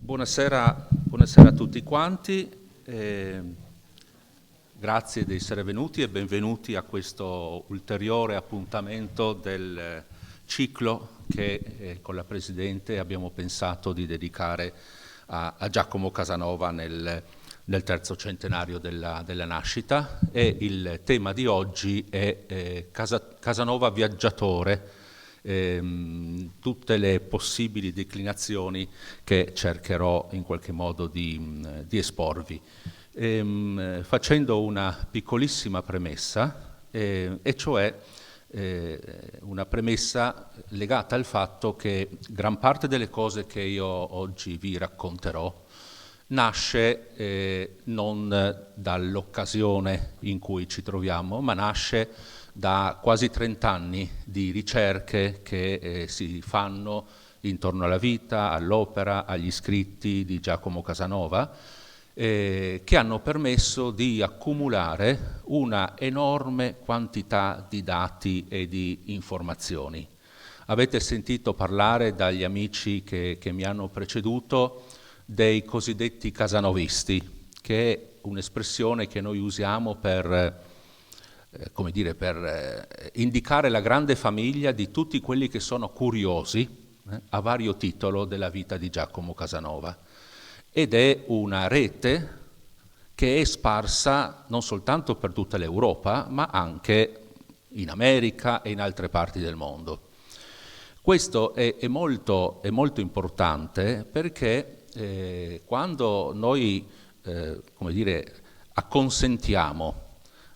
Buonasera a tutti quanti, grazie di essere venuti e benvenuti a questo ulteriore appuntamento del ciclo che con la Presidente abbiamo pensato di dedicare a Giacomo Casanova nel terzo centenario della nascita, e il tema di oggi è Casanova viaggiatore, tutte le possibili declinazioni che cercherò in qualche modo di esporvi, facendo una piccolissima premessa, e cioè una premessa legata al fatto che gran parte delle cose che io oggi vi racconterò nasce non dall'occasione in cui ci troviamo, ma nasce da quasi 30 anni di ricerche che si fanno intorno alla vita, all'opera, agli scritti di Giacomo Casanova, che hanno permesso di accumulare una enorme quantità di dati e di informazioni. Avete sentito parlare dagli amici che mi hanno preceduto dei cosiddetti casanovisti, che è un'espressione che noi usiamo per indicare la grande famiglia di tutti quelli che sono curiosi a vario titolo della vita di Giacomo Casanova. Ed è una rete che è sparsa non soltanto per tutta l'Europa, ma anche in America e in altre parti del mondo. Questo è molto importante perché quando noi acconsentiamo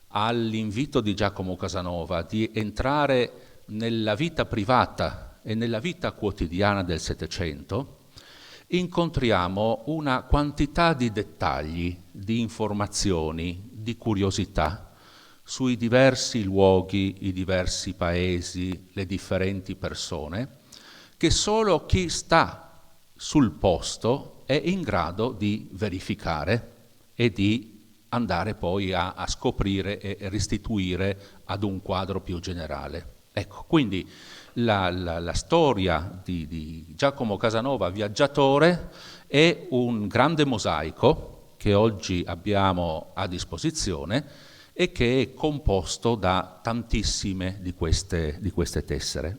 all'invito di Giacomo Casanova di entrare nella vita privata e nella vita quotidiana del Settecento, incontriamo una quantità di dettagli, di informazioni, di curiosità sui diversi luoghi, i diversi paesi, le differenti persone, che solo chi sta sul posto è in grado di verificare e di andare poi a scoprire e restituire ad un quadro più generale. Ecco, quindi la storia di Giacomo Casanova viaggiatore è un grande mosaico che oggi abbiamo a disposizione e che è composto da tantissime di queste tessere.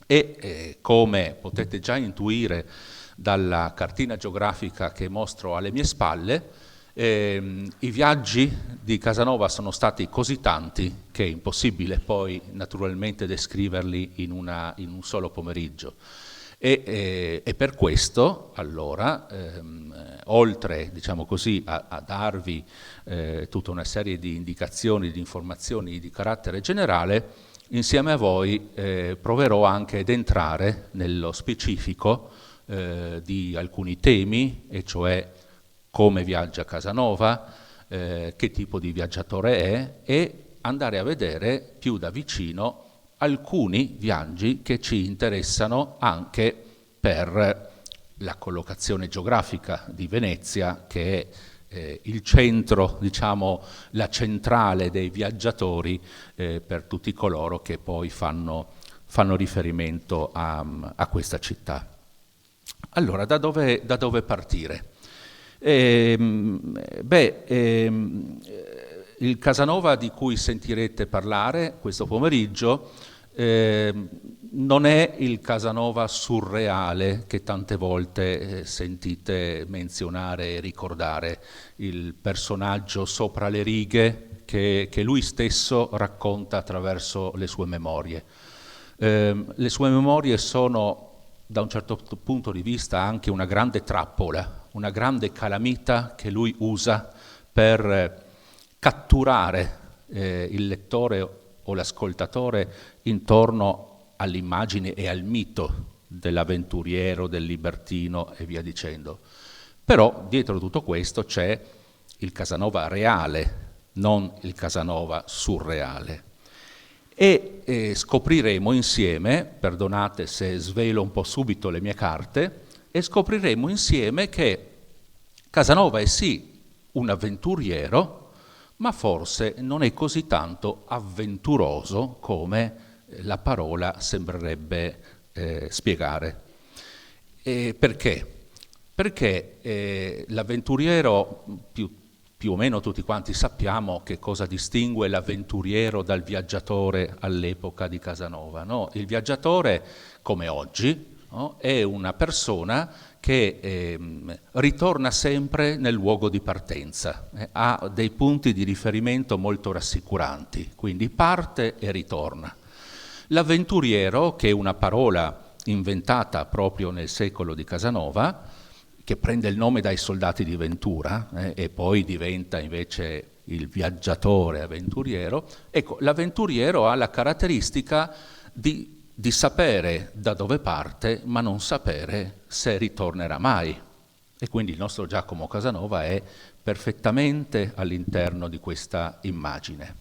E come potete già intuire dalla cartina geografica che mostro alle mie spalle, i viaggi di Casanova sono stati così tanti che è impossibile poi naturalmente descriverli in un solo pomeriggio. E per questo, allora, oltre a darvi tutta una serie di indicazioni, di informazioni di carattere generale, insieme a voi proverò anche ad entrare nello specifico di alcuni temi, e cioè come viaggia Casanova, che tipo di viaggiatore è, e andare a vedere più da vicino alcuni viaggi che ci interessano anche per la collocazione geografica di Venezia, che è il centro, la centrale dei viaggiatori per tutti coloro che poi fanno riferimento a questa città. Allora, da dove partire? Il Casanova di cui sentirete parlare questo pomeriggio non è il Casanova surreale che tante volte sentite menzionare e ricordare, il personaggio sopra le righe che lui stesso racconta attraverso le sue memorie. Le sue memorie sono, da un certo punto di vista, anche una grande trappola, una grande calamita che lui usa per catturare il lettore o l'ascoltatore intorno all'immagine e al mito dell'avventuriero, del libertino e via dicendo. Però dietro tutto questo c'è il Casanova reale, non il Casanova surreale. E scopriremo insieme, perdonate se svelo un po' subito le mie carte, e scopriremo insieme che Casanova è sì un avventuriero, ma forse non è così tanto avventuroso come la parola sembrerebbe spiegare. Perché? Perché l'avventuriero, più o meno tutti quanti sappiamo che cosa distingue l'avventuriero dal viaggiatore all'epoca di Casanova, no? Il viaggiatore, come oggi, no? È una persona che ritorna sempre nel luogo di partenza, ha dei punti di riferimento molto rassicuranti, quindi parte e ritorna. L'avventuriero, che è una parola inventata proprio nel secolo di Casanova, che prende il nome dai soldati di Ventura e poi diventa invece il viaggiatore avventuriero, ecco, l'avventuriero ha la caratteristica di sapere da dove parte, ma non sapere se ritornerà mai. E quindi il nostro Giacomo Casanova è perfettamente all'interno di questa immagine.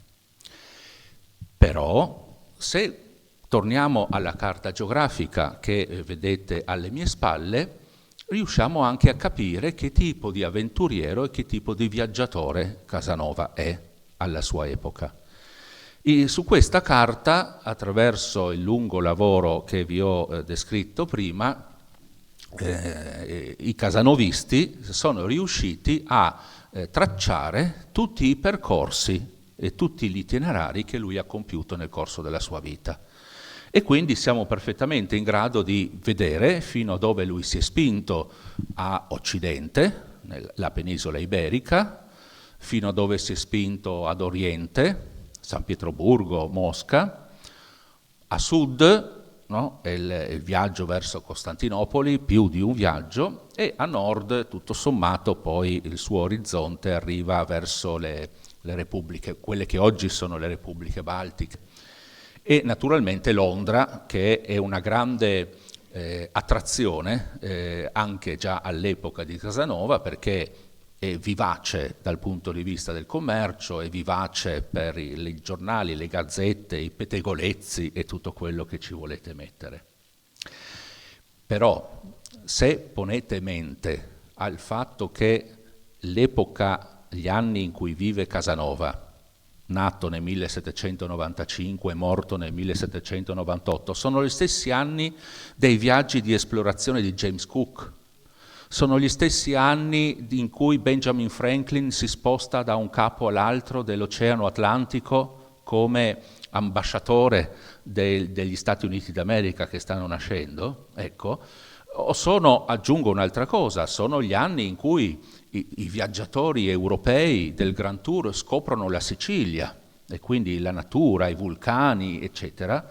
Però, se torniamo alla carta geografica che vedete alle mie spalle, riusciamo anche a capire che tipo di avventuriero e che tipo di viaggiatore Casanova è alla sua epoca. E su questa carta, attraverso il lungo lavoro che vi ho descritto prima, i casanovisti sono riusciti a tracciare tutti i percorsi e tutti gli itinerari che lui ha compiuto nel corso della sua vita. E quindi siamo perfettamente in grado di vedere fino a dove lui si è spinto a occidente, nella penisola iberica, fino a dove si è spinto ad oriente, San Pietroburgo, Mosca, a sud, no? il viaggio verso Costantinopoli, più di un viaggio, e a nord, tutto sommato, poi il suo orizzonte arriva verso le repubbliche, quelle che oggi sono le repubbliche baltiche. E naturalmente Londra, che è una grande attrazione anche già all'epoca di Casanova, perché è vivace dal punto di vista del commercio, è vivace per i giornali, le gazzette, i pettegolezzi e tutto quello che ci volete mettere. Però se ponete mente al fatto che l'epoca, gli anni in cui vive Casanova, nato nel 1795 e morto nel 1798, sono gli stessi anni dei viaggi di esplorazione di James Cook, sono gli stessi anni in cui Benjamin Franklin si sposta da un capo all'altro dell'Oceano Atlantico come ambasciatore degli Stati Uniti d'America che stanno nascendo, ecco, o sono, aggiungo un'altra cosa, sono gli anni in cui i viaggiatori europei del Grand Tour scoprono la Sicilia e quindi la natura, i vulcani, eccetera.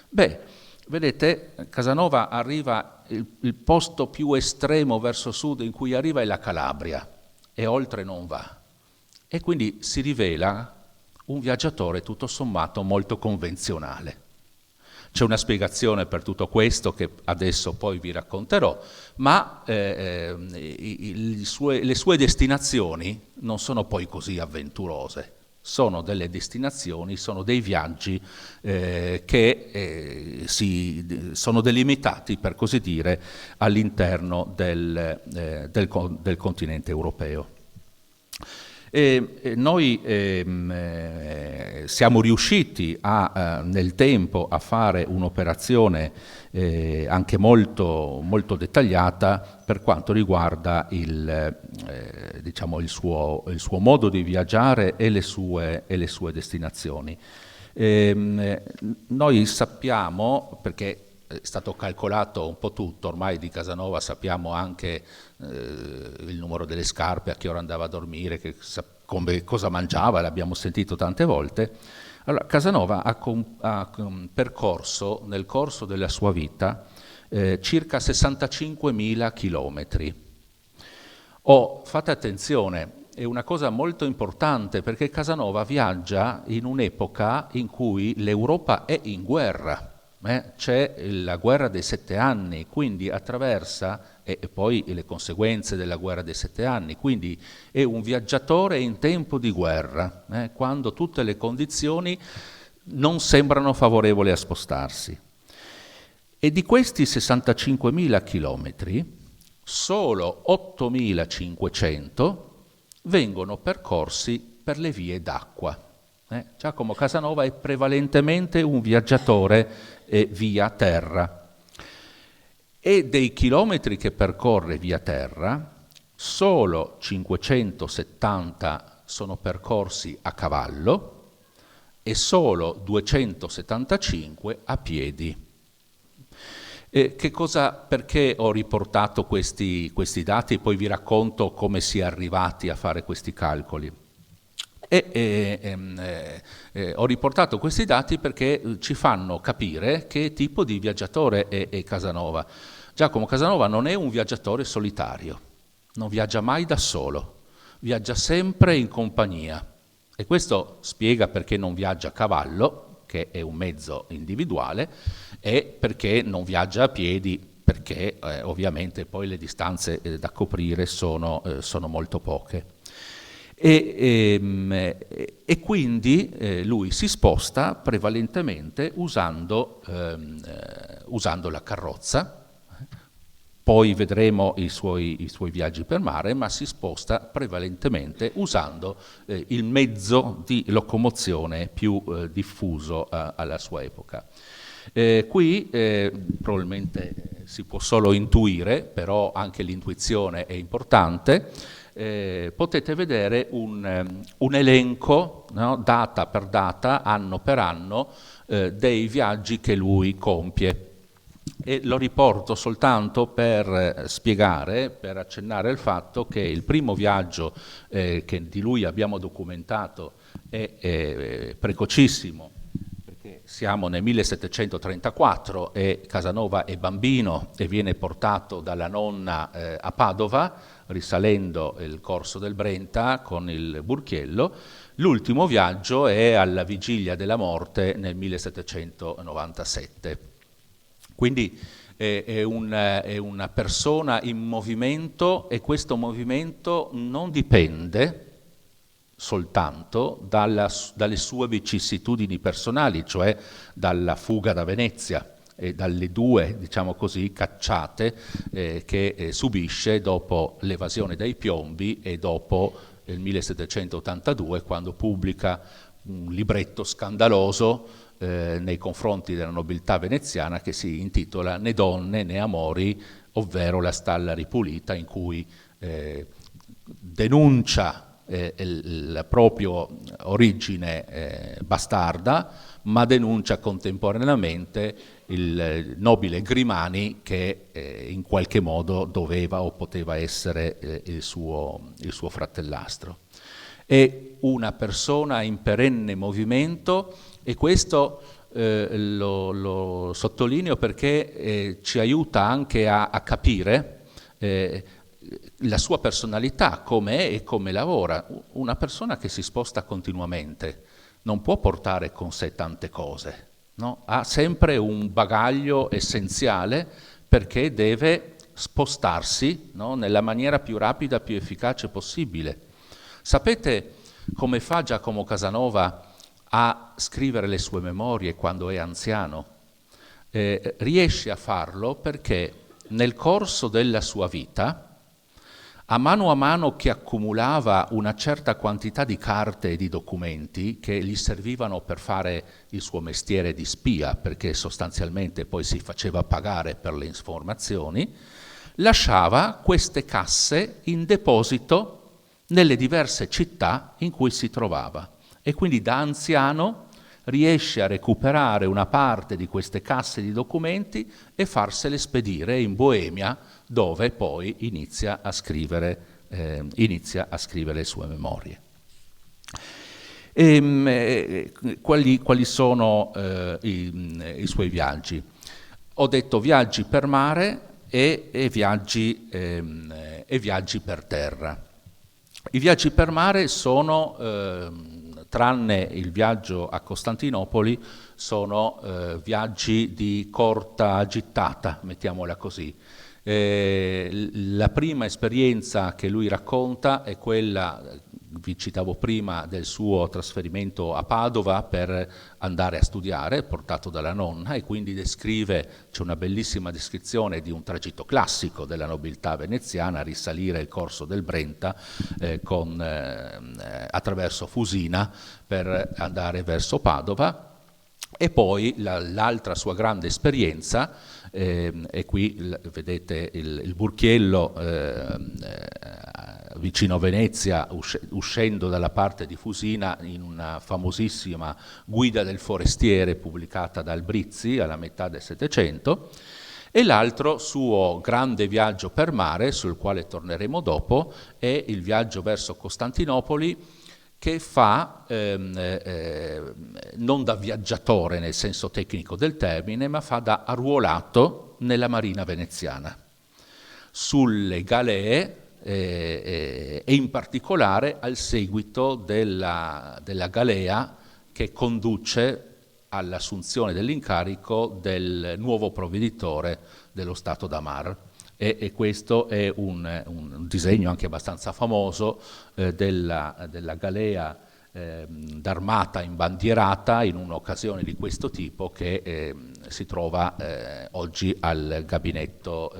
Beh, vedete, Casanova arriva, il posto più estremo verso sud in cui arriva è la Calabria e oltre non va. E quindi si rivela un viaggiatore tutto sommato molto convenzionale. C'è una spiegazione per tutto questo che adesso poi vi racconterò, ma le sue destinazioni non sono poi così avventurose. Sono delle destinazioni, sono dei viaggi che sono delimitati, per così dire, all'interno del continente europeo. Noi siamo riusciti nel tempo a fare un'operazione anche molto, molto dettagliata per quanto riguarda diciamo il suo modo di viaggiare e le sue destinazioni. Noi sappiamo, perché è stato calcolato un po' tutto, ormai di Casanova sappiamo anche il numero delle scarpe, a che ora andava a dormire, cosa mangiava, l'abbiamo sentito tante volte. Allora, Casanova ha percorso nel corso della sua vita circa 65.000 chilometri. Fate attenzione, è una cosa molto importante perché Casanova viaggia in un'epoca in cui l'Europa è in guerra. C'è la guerra dei 7 anni, quindi attraversa, e poi le conseguenze della guerra dei 7 anni, quindi è un viaggiatore in tempo di guerra, quando tutte le condizioni non sembrano favorevoli a spostarsi. E di questi 65.000 chilometri, solo 8.500 vengono percorsi per le vie d'acqua. Giacomo Casanova è prevalentemente un viaggiatore via terra. e dei chilometri che percorre via terra, solo 570 sono percorsi a cavallo e solo 275 a piedi. Perché ho riportato questi dati? Poi vi racconto come si è arrivati a fare questi calcoli. Ho riportato questi dati perché ci fanno capire che tipo di viaggiatore è Casanova. Giacomo Casanova non è un viaggiatore solitario, non viaggia mai da solo, viaggia sempre in compagnia. E questo spiega perché non viaggia a cavallo, che è un mezzo individuale, e perché non viaggia a piedi, perché ovviamente poi le distanze da coprire sono molto poche. E quindi lui si sposta prevalentemente usando la carrozza. Poi vedremo i suoi viaggi per mare, ma si sposta prevalentemente usando il mezzo di locomozione più diffuso alla sua epoca. Qui probabilmente si può solo intuire, però anche l'intuizione è importante. Potete vedere un elenco, no, data per data, anno per anno, dei viaggi che lui compie. E lo riporto soltanto per spiegare, per accennare il fatto che il primo viaggio che di lui abbiamo documentato è precocissimo, perché siamo nel 1734 e Casanova è bambino e viene portato dalla nonna a Padova, risalendo il corso del Brenta con il burchiello. L'ultimo viaggio è alla vigilia della morte nel 1797. Quindi è una persona in movimento e questo movimento non dipende soltanto dalle sue vicissitudini personali, cioè dalla fuga da Venezia e dalle due, diciamo così, cacciate che subisce dopo l'evasione dai Piombi e dopo il 1782, quando pubblica un libretto scandaloso nei confronti della nobiltà veneziana che si intitola Né donne né amori, ovvero La stalla ripulita, in cui denuncia la propria origine bastarda, ma denuncia contemporaneamente il nobile Grimani che in qualche modo doveva o poteva essere il suo fratellastro. È una persona in perenne movimento e questo lo sottolineo perché ci aiuta anche a capire la sua personalità, come è e come lavora. Una persona che si sposta continuamente non può portare con sé tante cose, no? Ha sempre un bagaglio essenziale perché deve spostarsi, no? Nella maniera più rapida, più efficace possibile. Sapete come fa Giacomo Casanova a scrivere le sue memorie quando è anziano? Riesce a farlo perché nel corso della sua vita, a mano che accumulava una certa quantità di carte e di documenti che gli servivano per fare il suo mestiere di spia, perché sostanzialmente poi si faceva pagare per le informazioni, lasciava queste casse in deposito nelle diverse città in cui si trovava e quindi da anziano riesce a recuperare una parte di queste casse di documenti e farsele spedire in Boemia, dove poi inizia a scrivere le sue memorie. Quali sono i suoi viaggi? Ho detto viaggi per mare e viaggi per terra. I viaggi per mare sono, tranne il viaggio a Costantinopoli, sono viaggi di corta gittata, mettiamola così. La prima esperienza che lui racconta è quella, vi citavo prima, del suo trasferimento a Padova per andare a studiare, portato dalla nonna, e quindi descrive, c'è una bellissima descrizione di un tragitto classico della nobiltà veneziana, risalire il corso del Brenta attraverso Fusina per andare verso Padova. E poi l'altra sua grande esperienza, e qui vedete il Burchiello vicino a Venezia, uscendo dalla parte di Fusina, in una famosissima guida del forestiere pubblicata da Albrizzi alla metà del Settecento, e l'altro suo grande viaggio per mare, sul quale torneremo dopo, è il viaggio verso Costantinopoli, che fa non da viaggiatore nel senso tecnico del termine, ma fa da arruolato nella marina veneziana, sulle galee e in particolare al seguito della galea che conduce all'assunzione dell'incarico del nuovo provveditore dello Stato d'Amar. E questo è un disegno anche abbastanza famoso della galea d'armata imbandierata in un'occasione di questo tipo che si trova oggi al gabinetto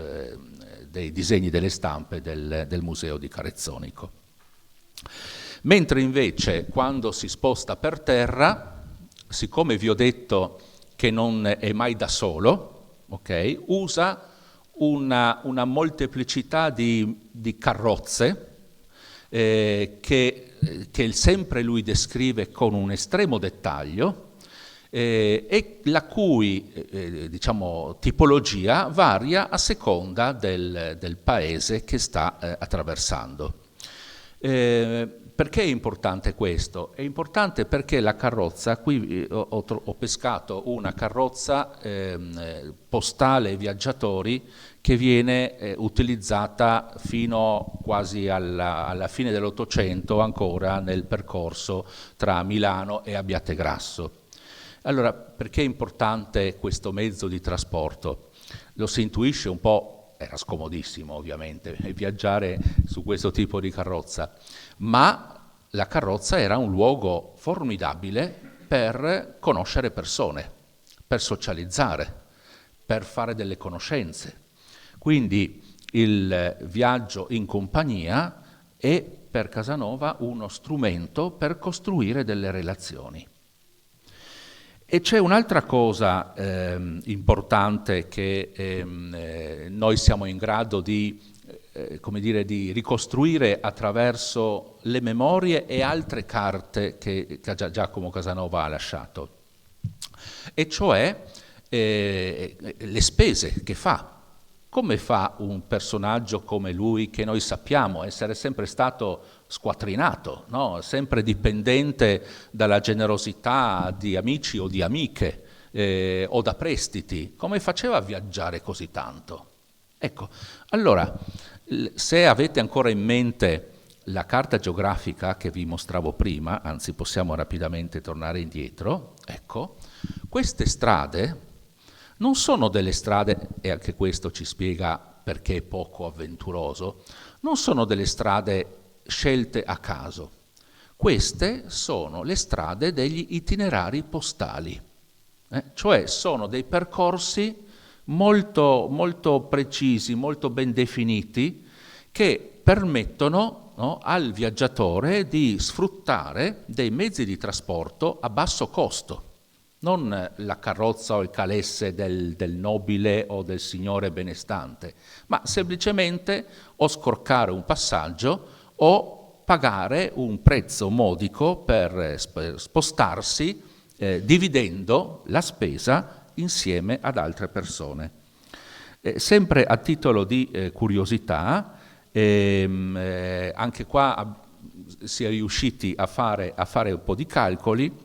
dei disegni delle stampe del Museo di Carezzonico. Mentre invece quando si sposta per terra, siccome vi ho detto che non è mai da solo, okay, usa una molteplicità di carrozze che sempre lui descrive con un estremo dettaglio e la cui diciamo, tipologia varia a seconda del paese che sta attraversando. Perché è importante questo? È importante perché la carrozza, qui ho pescato una carrozza postale viaggiatori che viene utilizzata fino quasi alla fine dell'Ottocento ancora nel percorso tra Milano e Abbiategrasso. Allora, perché è importante questo mezzo di trasporto? Lo si intuisce un po', era scomodissimo ovviamente viaggiare su questo tipo di carrozza, ma la carrozza era un luogo formidabile per conoscere persone, per socializzare, per fare delle conoscenze. Quindi il viaggio in compagnia è per Casanova uno strumento per costruire delle relazioni. E c'è un'altra cosa importante che noi siamo in grado di come dire, di ricostruire attraverso le memorie e altre carte che Giacomo Casanova ha lasciato, e cioè le spese che fa. Come fa un personaggio come lui, che noi sappiamo essere sempre stato squattrinato, no? Sempre dipendente dalla generosità di amici o di amiche o da prestiti, come faceva a viaggiare così tanto? Ecco, allora, se avete ancora in mente la carta geografica che vi mostravo prima, anzi possiamo rapidamente tornare indietro, ecco, queste strade non sono delle strade, e anche questo ci spiega perché è poco avventuroso, non sono delle strade scelte a caso. Queste sono le strade degli itinerari postali, cioè sono dei percorsi molto, molto precisi, molto ben definiti, che permettono, no, al viaggiatore di sfruttare dei mezzi di trasporto a basso costo. Non la carrozza o il calesse del nobile o del signore benestante, ma semplicemente o scorcare un passaggio o pagare un prezzo modico per spostarsi dividendo la spesa insieme ad altre persone. Sempre a titolo di curiosità, anche qua si è riusciti a fare un po' di calcoli.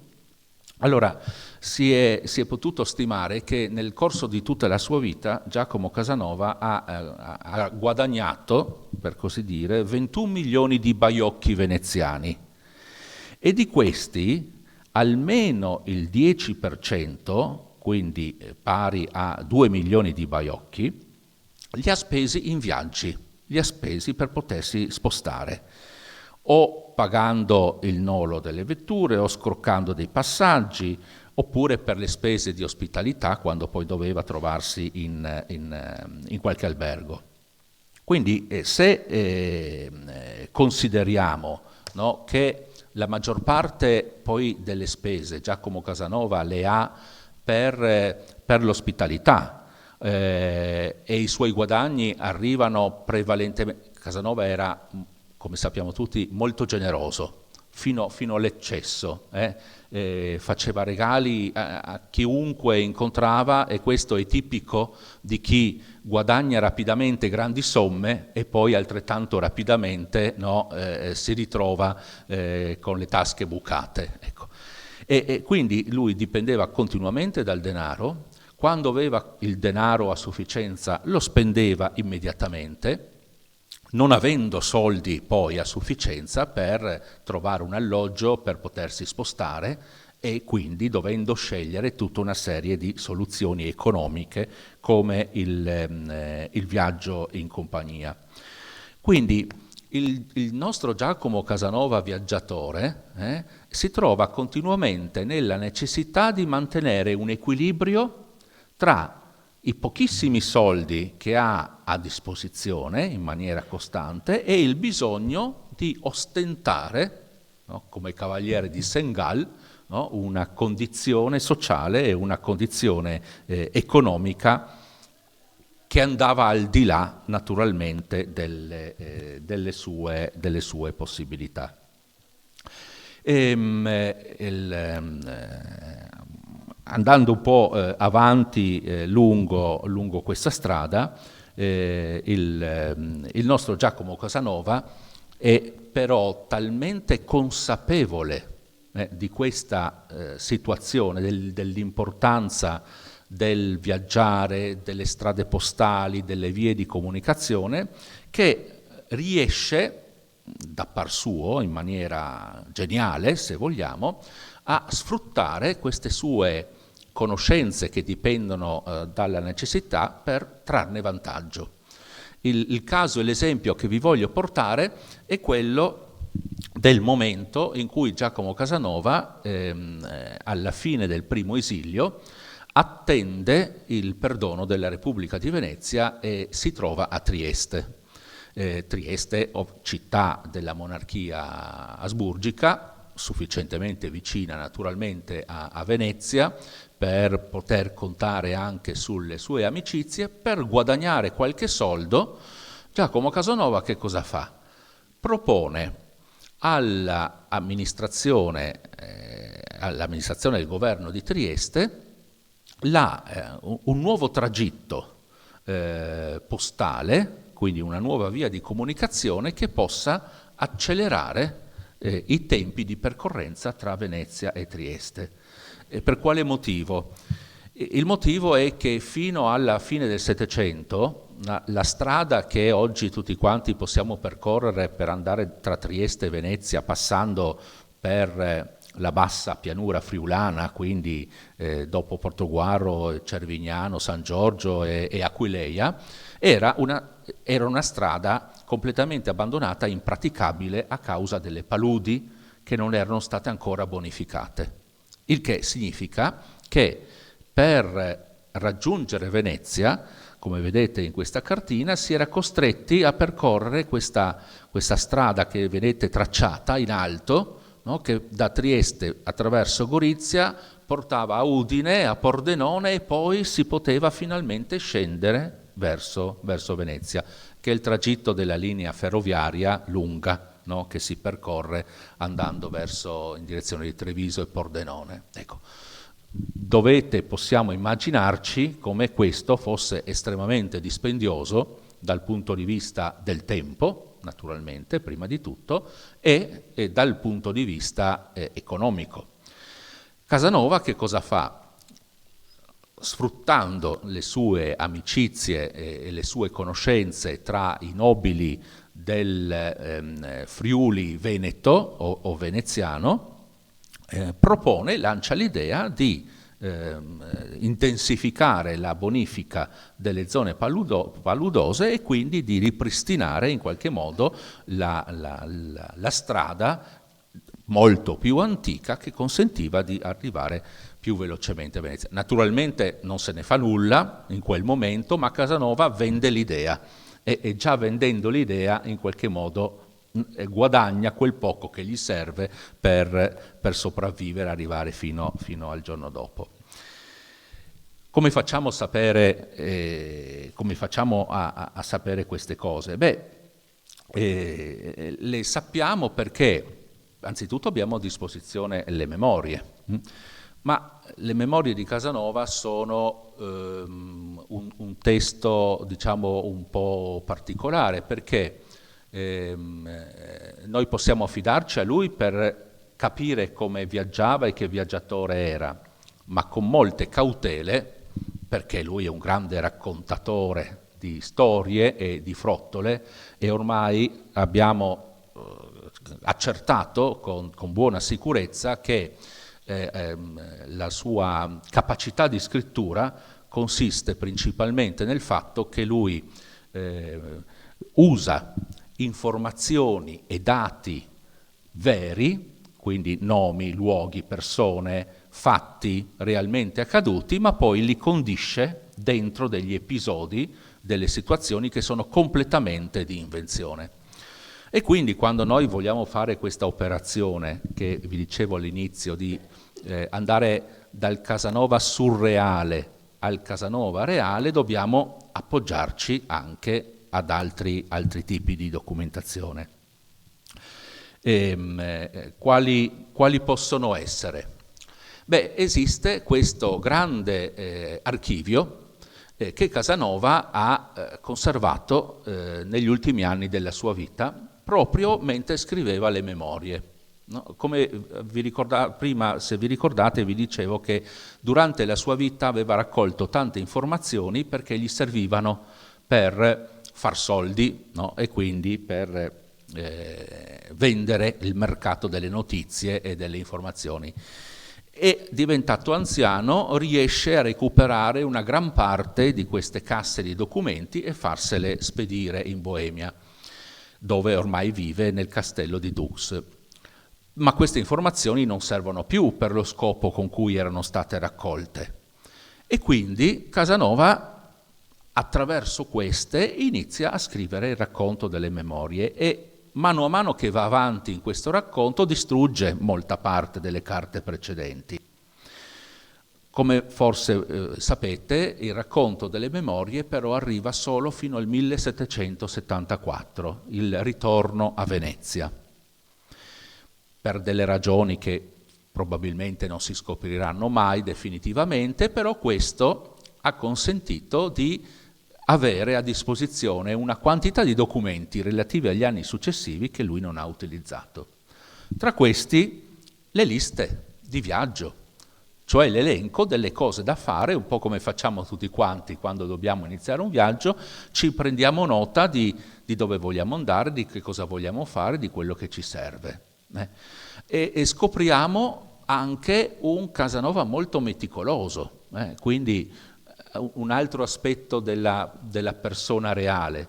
Allora, si è potuto stimare che nel corso di tutta la sua vita Giacomo Casanova ha guadagnato, per così dire, 21 milioni di baiocchi veneziani, e di questi almeno il 10%, quindi pari a 2 milioni di baiocchi, li ha spesi in viaggi, li ha spesi per potersi spostare, o pagando il nolo delle vetture, o scroccando dei passaggi, oppure per le spese di ospitalità quando poi doveva trovarsi in qualche albergo. Quindi se consideriamo, no, che la maggior parte poi delle spese Giacomo Casanova le ha per l'ospitalità e i suoi guadagni arrivano prevalentemente. Casanova era, come sappiamo tutti, molto generoso, fino all'eccesso, faceva regali a chiunque incontrava, e questo è tipico di chi guadagna rapidamente grandi somme e poi altrettanto rapidamente, no, si ritrova con le tasche bucate. Ecco. E quindi lui dipendeva continuamente dal denaro. Quando aveva il denaro a sufficienza lo spendeva immediatamente, non avendo soldi poi a sufficienza per trovare un alloggio, per potersi spostare, e quindi dovendo scegliere tutta una serie di soluzioni economiche come il viaggio in compagnia. Quindi il nostro Giacomo Casanova viaggiatore si trova continuamente nella necessità di mantenere un equilibrio tra i pochissimi soldi che ha a disposizione in maniera costante e il bisogno di ostentare, no, come cavaliere di Sengal, no, una condizione sociale e una condizione economica che andava al di là naturalmente delle sue possibilità. Andando un po' avanti lungo questa strada, il nostro Giacomo Casanova è però talmente consapevole di questa situazione, dell'importanza del viaggiare, delle strade postali, delle vie di comunicazione, che riesce, da par suo, in maniera geniale, se vogliamo, a sfruttare queste sue conoscenze che dipendono dalla necessità per trarne vantaggio. Il caso e l'esempio che vi voglio portare è quello del momento in cui Giacomo Casanova, alla fine del primo esilio, attende il perdono della Repubblica di Venezia e si trova a Trieste. Trieste, città della monarchia asburgica, sufficientemente vicina naturalmente a Venezia per poter contare anche sulle sue amicizie. Per guadagnare qualche soldo, Giacomo Casanova che cosa fa? Propone all'amministrazione del governo di Trieste un nuovo tragitto postale, quindi una nuova via di comunicazione che possa accelerare i tempi di percorrenza tra Venezia e Trieste. Per quale motivo? Il motivo è che fino alla fine del Settecento la strada che oggi tutti quanti possiamo percorrere per andare tra Trieste e Venezia, passando per la bassa pianura friulana, quindi dopo Portoguarro, Cervignano, San Giorgio e Aquileia, era una strada completamente abbandonata, impraticabile a causa delle paludi che non erano state ancora bonificate. Il che significa che per raggiungere Venezia, come vedete in questa cartina, si era costretti a percorrere questa strada che vedete tracciata in alto, no? Che da Trieste attraverso Gorizia portava a Udine, a Pordenone, e poi si poteva finalmente scendere verso Venezia, che è il tragitto della linea ferroviaria lunga, no? Che si percorre andando in direzione di Treviso e Pordenone. Ecco. Possiamo immaginarci come questo fosse estremamente dispendioso dal punto di vista del tempo, naturalmente, prima di tutto, e dal punto di vista economico. Casanova che cosa fa? Sfruttando le sue amicizie e le sue conoscenze tra i nobili del Friuli Veneto o veneziano, lancia l'idea di intensificare la bonifica delle zone paludose e quindi di ripristinare in qualche modo la strada molto più antica che consentiva di arrivare più velocemente a Venezia. Naturalmente non se ne fa nulla in quel momento, ma Casanova vende l'idea e già vendendo l'idea in qualche modo guadagna quel poco che gli serve per sopravvivere, arrivare fino al giorno dopo. Come facciamo a sapere, a sapere queste cose? Le sappiamo perché anzitutto abbiamo a disposizione le memorie, ma le memorie di Casanova sono un testo, diciamo, un po' particolare, perché noi possiamo affidarci a lui per capire come viaggiava e che viaggiatore era, ma con molte cautele, perché lui è un grande raccontatore di storie e di frottole, e ormai abbiamo accertato con buona sicurezza che la sua capacità di scrittura consiste principalmente nel fatto che lui usa informazioni e dati veri, quindi nomi, luoghi, persone, fatti realmente accaduti, ma poi li condisce dentro degli episodi, delle situazioni che sono completamente di invenzione. E quindi quando noi vogliamo fare questa operazione, che vi dicevo all'inizio, di andare dal Casanova surreale al Casanova reale, dobbiamo appoggiarci anche ad altri tipi di documentazione. Quali possono essere? Esiste questo grande archivio che Casanova ha conservato negli ultimi anni della sua vita, proprio mentre scriveva le memorie. No? Come prima, se vi ricordate, vi dicevo che durante la sua vita aveva raccolto tante informazioni perché gli servivano per far soldi, no? E quindi per vendere il mercato delle notizie e delle informazioni. E diventato anziano riesce a recuperare una gran parte di queste casse di documenti e farsele spedire in Boemia, dove ormai vive nel castello di Dux. Ma queste informazioni non servono più per lo scopo con cui erano state raccolte. E quindi Casanova, attraverso queste, inizia a scrivere il racconto delle memorie e mano a mano che va avanti in questo racconto distrugge molta parte delle carte precedenti. Come forse sapete, il racconto delle memorie però arriva solo fino al 1774, il ritorno a Venezia, per delle ragioni che probabilmente non si scopriranno mai definitivamente, però questo ha consentito di avere a disposizione una quantità di documenti relativi agli anni successivi che lui non ha utilizzato. Tra questi le liste di viaggio, cioè l'elenco delle cose da fare, un po' come facciamo tutti quanti quando dobbiamo iniziare un viaggio, ci prendiamo nota di dove vogliamo andare, di che cosa vogliamo fare, di quello che ci serve. E scopriamo anche un Casanova molto meticoloso, quindi un altro aspetto della persona reale,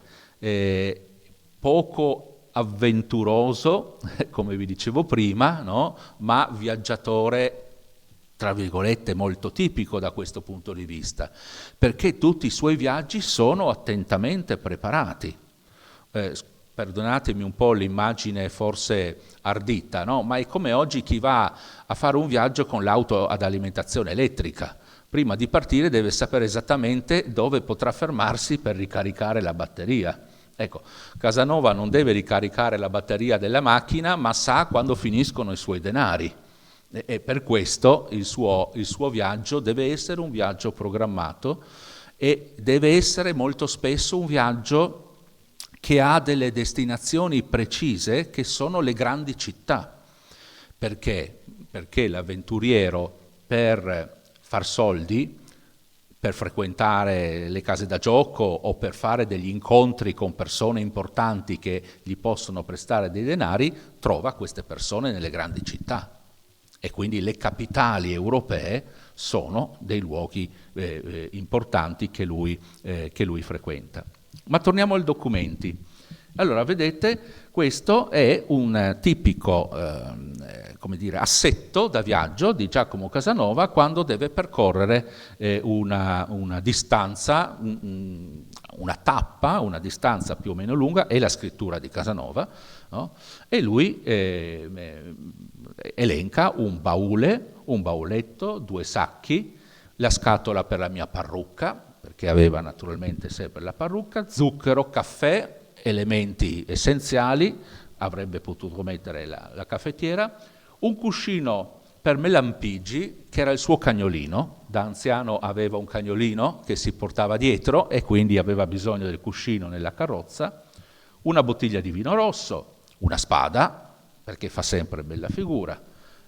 poco avventuroso, come vi dicevo prima, no? Ma viaggiatore, tra virgolette, molto tipico da questo punto di vista, perché tutti i suoi viaggi sono attentamente preparati. Perdonatemi un po' l'immagine forse ardita, no? Ma è come oggi chi va a fare un viaggio con l'auto ad alimentazione elettrica. Prima di partire deve sapere esattamente dove potrà fermarsi per ricaricare la batteria. Ecco, Casanova non deve ricaricare la batteria della macchina, ma sa quando finiscono i suoi denari. E per questo il suo viaggio deve essere un viaggio programmato e deve essere molto spesso un viaggio che ha delle destinazioni precise che sono le grandi città. Perché? Perché l'avventuriero per far soldi, per frequentare le case da gioco o per fare degli incontri con persone importanti che gli possono prestare dei denari, trova queste persone nelle grandi città. E quindi le capitali europee sono dei luoghi importanti che lui frequenta. Ma torniamo ai documenti. Allora, vedete, questo è un tipico assetto da viaggio di Giacomo Casanova quando deve percorrere una distanza, una tappa, una distanza più o meno lunga, è la scrittura di Casanova, no? E lui elenca un baule, un bauletto, 2 sacchi, la scatola per la mia parrucca, perché aveva naturalmente sempre la parrucca, zucchero, caffè, elementi essenziali, avrebbe potuto mettere la caffettiera, un cuscino per Melampigi, che era il suo cagnolino. Da anziano aveva un cagnolino che si portava dietro e quindi aveva bisogno del cuscino nella carrozza, una bottiglia di vino rosso, una spada, perché fa sempre bella figura,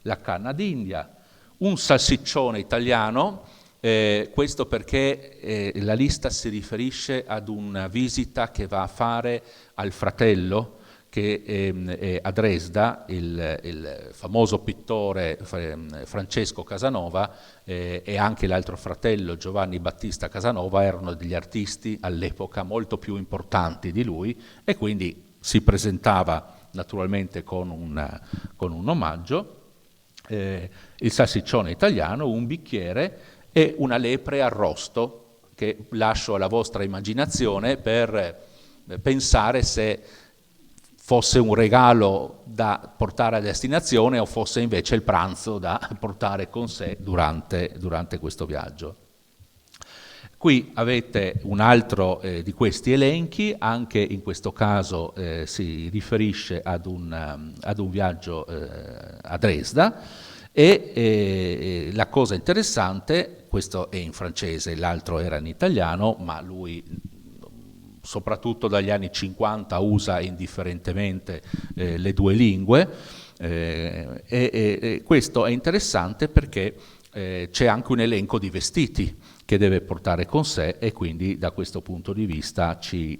la canna d'India, un salsiccione italiano, questo perché la lista si riferisce ad una visita che va a fare al fratello, che è a Dresda, il famoso pittore Francesco Casanova e anche l'altro fratello Giovanni Battista Casanova erano degli artisti all'epoca molto più importanti di lui e quindi si presentava naturalmente con un omaggio, il salsiccione italiano, un bicchiere e una lepre arrosto che lascio alla vostra immaginazione per pensare se fosse un regalo da portare a destinazione o fosse invece il pranzo da portare con sé durante questo viaggio. Qui avete un altro di questi elenchi, anche in questo caso si riferisce ad un viaggio a Dresda e la cosa interessante, questo è in francese, l'altro era in italiano, ma lui soprattutto dagli anni 50 usa indifferentemente le due lingue e questo è interessante perché c'è anche un elenco di vestiti che deve portare con sé e quindi da questo punto di vista ci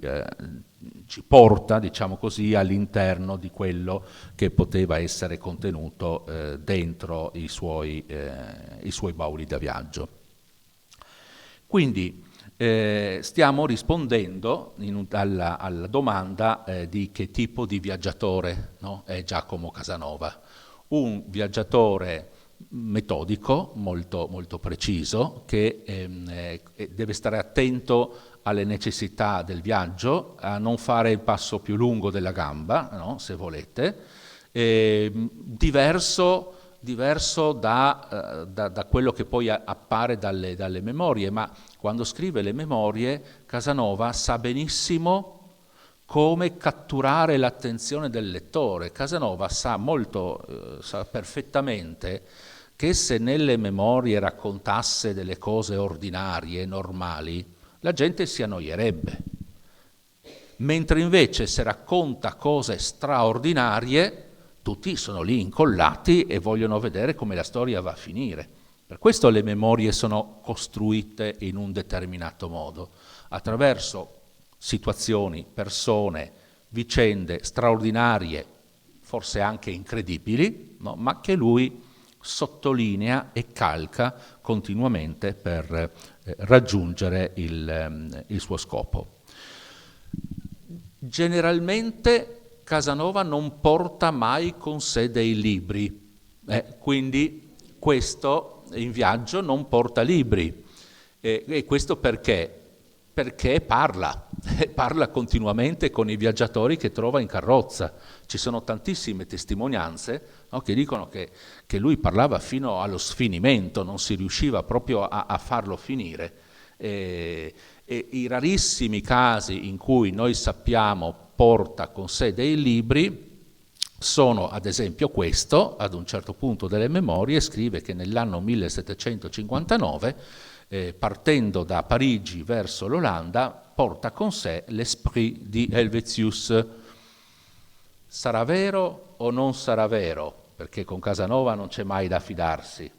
porta, diciamo così, all'interno di quello che poteva essere contenuto dentro i suoi bauli da viaggio. Quindi stiamo rispondendo alla domanda di che tipo di viaggiatore, no, è Giacomo Casanova. Un viaggiatore metodico, molto, molto preciso, che deve stare attento alle necessità del viaggio, a non fare il passo più lungo della gamba, no, se volete, diverso da quello che poi appare dalle memorie, ma quando scrive le memorie Casanova sa benissimo come catturare l'attenzione del lettore. Casanova sa perfettamente che se nelle memorie raccontasse delle cose ordinarie, normali, la gente si annoierebbe. Mentre invece se racconta cose straordinarie, tutti sono lì incollati e vogliono vedere come la storia va a finire. Per questo le memorie sono costruite in un determinato modo, attraverso situazioni, persone, vicende straordinarie, forse anche incredibili, no? Ma che lui sottolinea e calca continuamente per raggiungere il suo scopo. Generalmente Casanova non porta mai con sé dei libri, quindi questo in viaggio non porta libri. E questo perché? Perché parla continuamente con i viaggiatori che trova in carrozza. Ci sono tantissime testimonianze, no, che dicono che lui parlava fino allo sfinimento, non si riusciva proprio a farlo finire. E i rarissimi casi in cui noi sappiamo porta con sé dei libri sono ad esempio questo, ad un certo punto delle memorie scrive che nell'anno 1759 partendo da Parigi verso l'Olanda porta con sé l'Esprit di Helvetius. Sarà vero o non sarà vero? Perché con Casanova non c'è mai da fidarsi.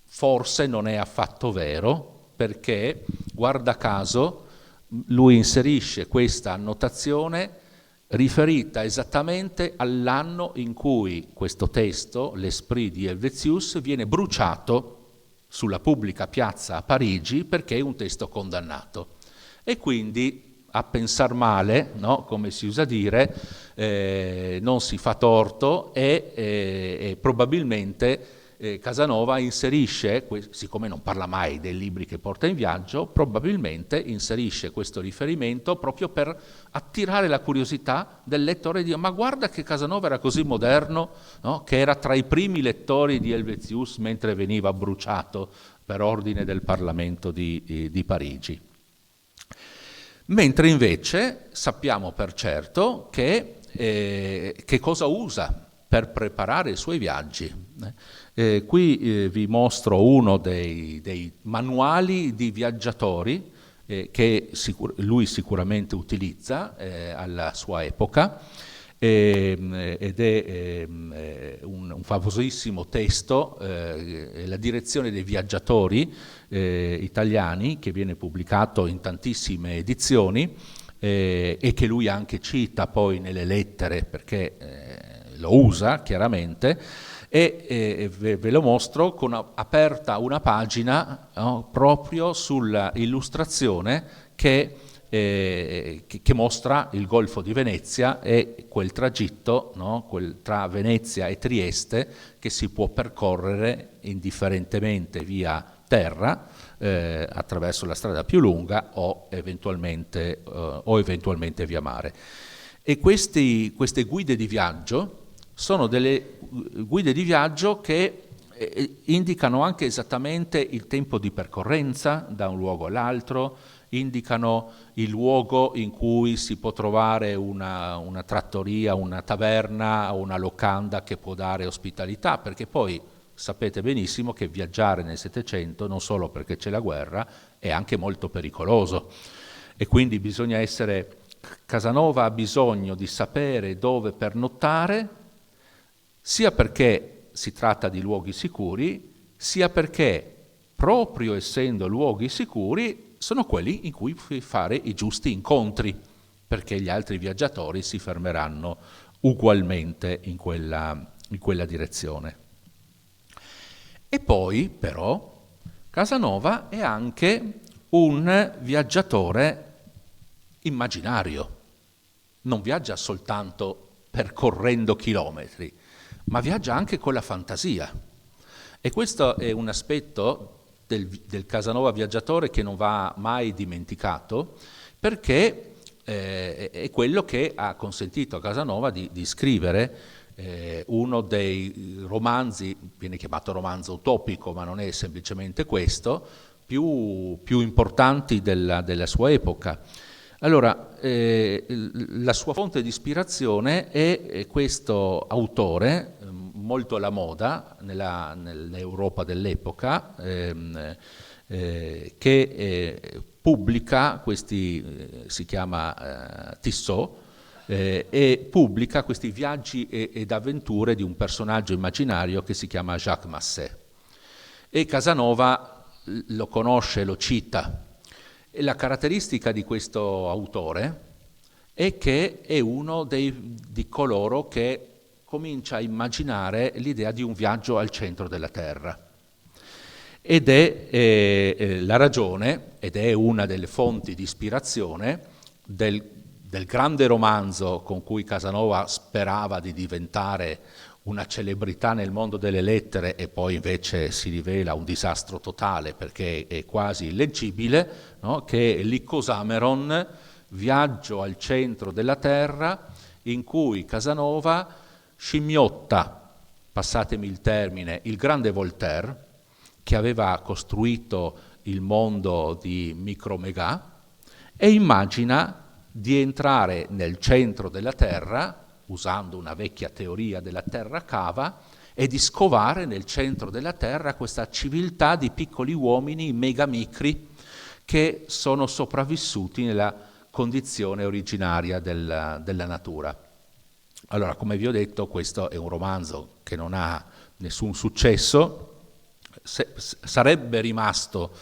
Forse non è affatto vero, perché, guarda caso, lui inserisce questa annotazione riferita esattamente all'anno in cui questo testo, l'Esprit di Helvetius, viene bruciato sulla pubblica piazza a Parigi perché è un testo condannato. E quindi, a pensar male, no, come si usa dire, non si fa torto e probabilmente Casanova inserisce, siccome non parla mai dei libri che porta in viaggio, probabilmente inserisce questo riferimento proprio per attirare la curiosità del lettore e dire ma guarda che Casanova era così moderno, no? Che era tra i primi lettori di Helvetius mentre veniva bruciato per ordine del Parlamento di Parigi. Mentre invece sappiamo per certo che cosa usa per preparare i suoi viaggi. Qui vi mostro uno dei manuali di viaggiatori che lui sicuramente utilizza alla sua epoca, ed è un famosissimo testo, La direzione dei viaggiatori italiani, che viene pubblicato in tantissime edizioni e che lui anche cita poi nelle lettere perché lo usa chiaramente, e ve lo mostro con aperta una pagina, no, proprio sulla illustrazione che mostra il Golfo di Venezia e quel tragitto, no, tra Venezia e Trieste, che si può percorrere indifferentemente via terra, attraverso la strada più lunga o eventualmente via mare. E queste guide di viaggio sono delle guide di viaggio che indicano anche esattamente il tempo di percorrenza da un luogo all'altro, indicano il luogo in cui si può trovare una trattoria, una taverna o una locanda che può dare ospitalità, perché poi sapete benissimo che viaggiare nel Settecento, non solo perché c'è la guerra, è anche molto pericoloso e quindi Casanova ha bisogno di sapere dove pernottare, sia perché si tratta di luoghi sicuri, sia perché, proprio essendo luoghi sicuri, sono quelli in cui fare i giusti incontri, perché gli altri viaggiatori si fermeranno ugualmente in quella direzione. E poi, però, Casanova è anche un viaggiatore immaginario. Non viaggia soltanto percorrendo chilometri, ma viaggia anche con la fantasia. E questo è un aspetto del Casanova viaggiatore che non va mai dimenticato, perché è quello che ha consentito a Casanova di scrivere uno dei romanzi, viene chiamato romanzo utopico, ma non è semplicemente questo, più importanti della sua epoca. Allora, la sua fonte di ispirazione è questo autore, molto alla moda nell'Europa dell'epoca, che pubblica questi, si chiama Tissot, e pubblica questi viaggi ed avventure di un personaggio immaginario che si chiama Jacques Masset. E Casanova lo conosce, lo cita. E la caratteristica di questo autore è che è uno di coloro che comincia a immaginare l'idea di un viaggio al centro della Terra. Ed è la ragione, ed è una delle fonti di ispirazione del grande romanzo con cui Casanova sperava di diventare una celebrità nel mondo delle lettere e poi invece si rivela un disastro totale perché è quasi illeggibile, no? Che è l'Icosameron, viaggio al centro della Terra, in cui Casanova scimmiotta, passatemi il termine, il grande Voltaire, che aveva costruito il mondo di Microméga, e immagina di entrare nel centro della Terra, usando una vecchia teoria della terra cava, e di scovare nel centro della Terra questa civiltà di piccoli uomini megamicri che sono sopravvissuti nella condizione originaria della natura. Allora, come vi ho detto, questo è un romanzo che non ha nessun successo, sarebbe rimasto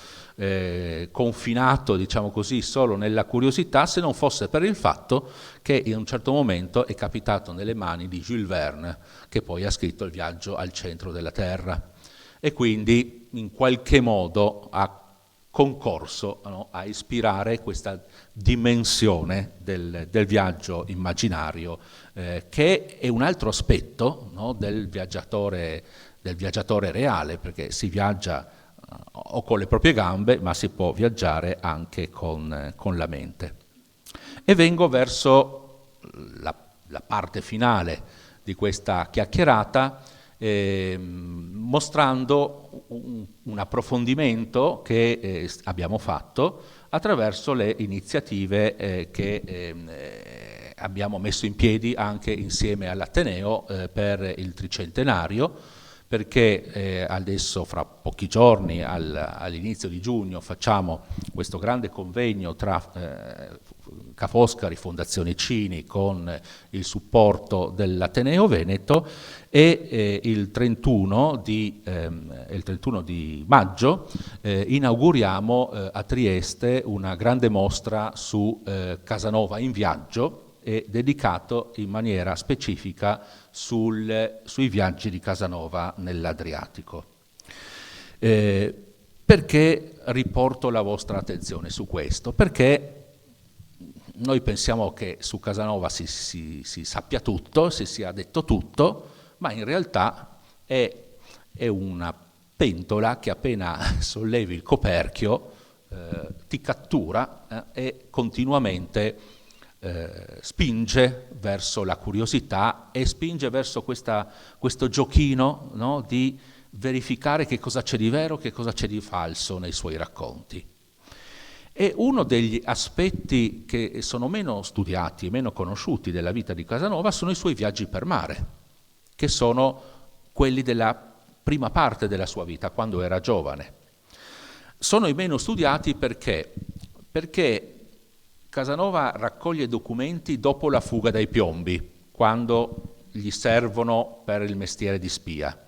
confinato, diciamo così, solo nella curiosità, se non fosse per il fatto che in un certo momento è capitato nelle mani di Jules Verne, che poi ha scritto Il viaggio al centro della Terra, e quindi in qualche modo ha concorso, no, a ispirare questa dimensione del viaggio immaginario, che è un altro aspetto, no, del viaggiatore del viaggiatore reale, perché si viaggia o con le proprie gambe, ma si può viaggiare anche con la mente. E vengo verso la parte finale di questa chiacchierata, mostrando un approfondimento che abbiamo fatto attraverso le iniziative che abbiamo messo in piedi anche insieme all'Ateneo per il tricentenario, perché adesso fra pochi giorni, all'inizio di giugno, facciamo questo grande convegno tra Ca' Foscari, Fondazione Cini, con il supporto dell'Ateneo Veneto, e il 31 di maggio inauguriamo a Trieste una grande mostra su Casanova in viaggio, e dedicato in maniera specifica sui viaggi di Casanova nell'Adriatico. Perché riporto la vostra attenzione su questo? Perché noi pensiamo che su Casanova si sappia tutto, si sia detto tutto, ma in realtà è una pentola che appena sollevi il coperchio ti cattura e continuamente spinge verso la curiosità e spinge verso questo giochino, no, di verificare che cosa c'è di vero, che cosa c'è di falso nei suoi racconti. E uno degli aspetti che sono meno studiati e meno conosciuti della vita di Casanova sono i suoi viaggi per mare, che sono quelli della prima parte della sua vita, quando era giovane. Sono i meno studiati perché Casanova raccoglie documenti dopo la fuga dai Piombi, quando gli servono per il mestiere di spia.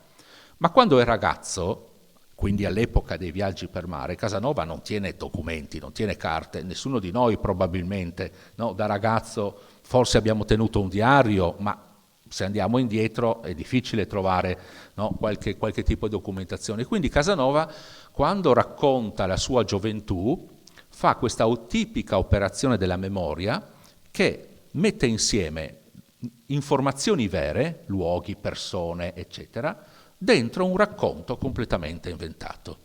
Ma quando è ragazzo, quindi all'epoca dei viaggi per mare, Casanova non tiene documenti, non tiene carte, nessuno di noi probabilmente, no? Da ragazzo forse abbiamo tenuto un diario, ma se andiamo indietro è difficile trovare, no, qualche tipo di documentazione. Quindi Casanova, quando racconta la sua gioventù, fa questa tipica operazione della memoria che mette insieme informazioni vere, luoghi, persone, eccetera, dentro un racconto completamente inventato.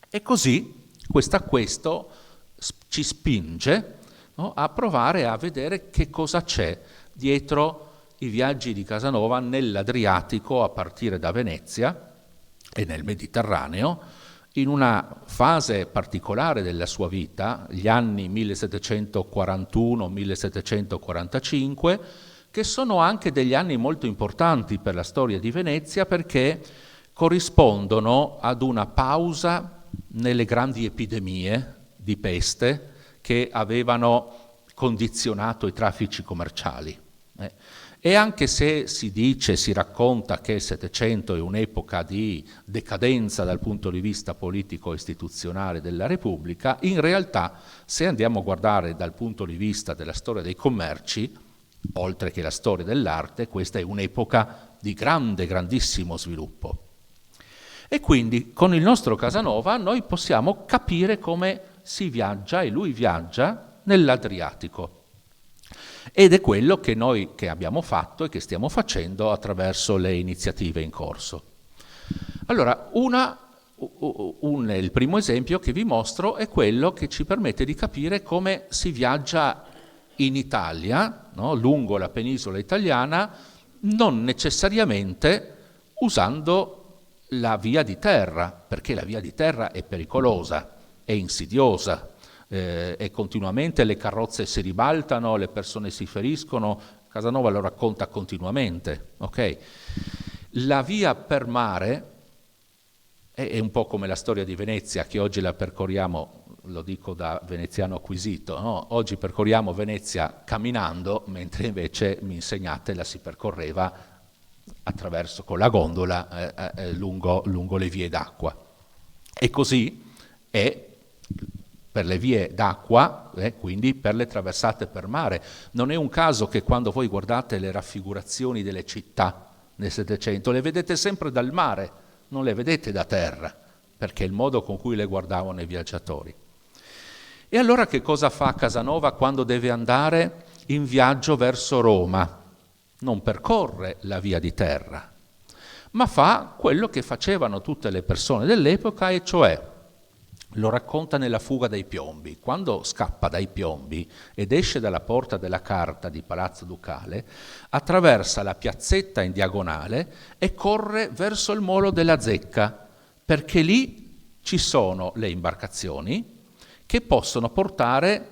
E così questo ci spinge, no, a provare a vedere che cosa c'è dietro i viaggi di Casanova nell'Adriatico a partire da Venezia e nel Mediterraneo, in una fase particolare della sua vita, gli anni 1741-1745, che sono anche degli anni molto importanti per la storia di Venezia, perché corrispondono ad una pausa nelle grandi epidemie di peste che avevano condizionato i traffici commerciali. E anche se si racconta che il Settecento è un'epoca di decadenza dal punto di vista politico-istituzionale della Repubblica, in realtà, se andiamo a guardare dal punto di vista della storia dei commerci, oltre che la storia dell'arte, questa è un'epoca di grandissimo sviluppo. E quindi con il nostro Casanova noi possiamo capire come si viaggia, e lui viaggia, nell'Adriatico. Ed è quello che noi abbiamo fatto e che stiamo facendo attraverso le iniziative in corso. Allora, il primo esempio che vi mostro è quello che ci permette di capire come si viaggia in Italia, no, lungo la penisola italiana, non necessariamente usando la via di terra, perché la via di terra è pericolosa, è insidiosa, e continuamente le carrozze si ribaltano, le persone si feriscono. Casanova lo racconta continuamente, ok? La via per mare è un po' come la storia di Venezia, che oggi la percorriamo, lo dico da veneziano acquisito, no? Oggi percorriamo Venezia camminando, mentre invece mi insegnate la si percorreva attraverso con la gondola lungo le vie d'acqua. E così è per le vie d'acqua, quindi per le traversate per mare. Non è un caso che quando voi guardate le raffigurazioni delle città nel Settecento, le vedete sempre dal mare, non le vedete da terra, perché è il modo con cui le guardavano i viaggiatori. E allora che cosa fa Casanova quando deve andare in viaggio verso Roma? Non percorre la via di terra, ma fa quello che facevano tutte le persone dell'epoca, e cioè lo racconta nella Fuga dai piombi. Quando scappa dai piombi ed esce dalla porta della Carta di Palazzo Ducale, attraversa la piazzetta in diagonale e corre verso il molo della Zecca, perché lì ci sono le imbarcazioni che possono portare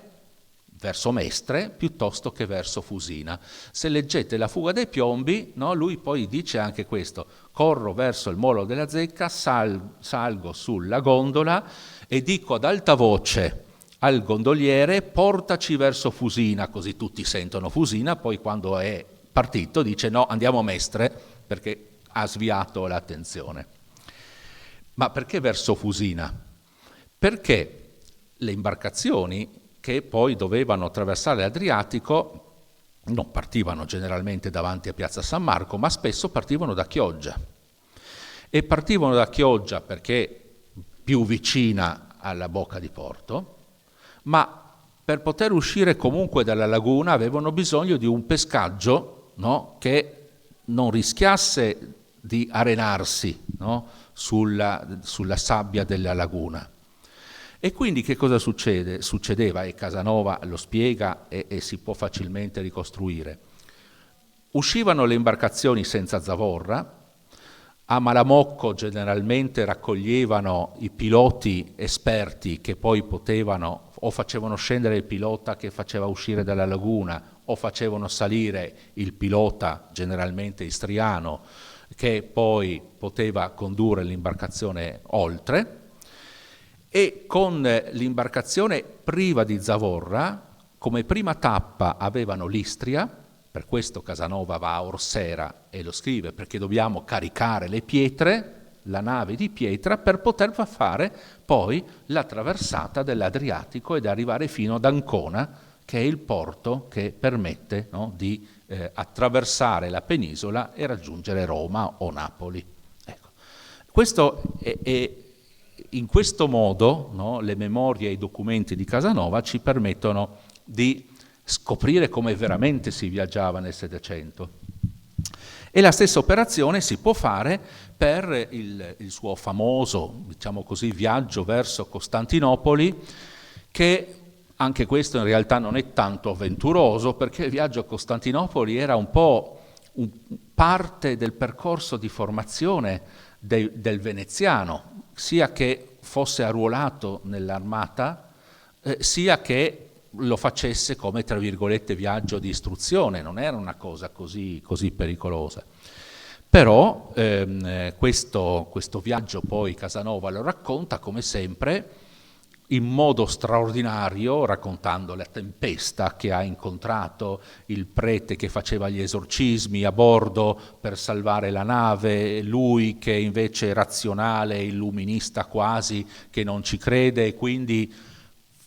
verso Mestre piuttosto che verso Fusina. Se leggete la Fuga dei piombi, no, lui poi dice anche questo: corro verso il molo della Zecca, salgo sulla gondola e dico ad alta voce al gondoliere: portaci verso Fusina, così tutti sentono Fusina. Poi quando è partito dice: no, andiamo a Mestre, perché ha sviato l'attenzione. Ma perché verso Fusina? Perché le imbarcazioni che poi dovevano attraversare l'Adriatico non partivano generalmente davanti a Piazza San Marco, ma spesso partivano da Chioggia. E partivano da Chioggia perché più vicina alla bocca di porto, ma per poter uscire comunque dalla laguna avevano bisogno di un pescaggio, no, che non rischiasse di arenarsi, no, sulla sabbia della laguna. E quindi che cosa succedeva? E Casanova lo spiega e si può facilmente ricostruire. Uscivano le imbarcazioni senza zavorra, a Malamocco generalmente raccoglievano i piloti esperti che poi potevano o facevano scendere il pilota che faceva uscire dalla laguna, o facevano salire il pilota, generalmente istriano, che poi poteva condurre l'imbarcazione oltre. E con l'imbarcazione priva di zavorra, come prima tappa avevano l'Istria, per questo Casanova va a Orsera e lo scrive, perché dobbiamo caricare le pietre, la nave di pietra, per poter fare poi la traversata dell'Adriatico ed arrivare fino ad Ancona, che è il porto che permette, no, di attraversare la penisola e raggiungere Roma o Napoli. Ecco. Questo è in questo modo, no, le memorie e i documenti di Casanova ci permettono di scoprire come veramente si viaggiava nel Settecento. E la stessa operazione si può fare per il suo famoso, diciamo così, viaggio verso Costantinopoli, che anche questo in realtà non è tanto avventuroso, perché il viaggio a Costantinopoli era un po' parte del percorso di formazione del veneziano, sia che fosse arruolato nell'armata, sia che lo facesse come, tra virgolette, viaggio di istruzione. Non era una cosa così pericolosa. Però questo viaggio poi Casanova lo racconta, come sempre, in modo straordinario, raccontando la tempesta che ha incontrato il prete che faceva gli esorcismi a bordo per salvare la nave, lui che invece è razionale, illuminista quasi, che non ci crede, e quindi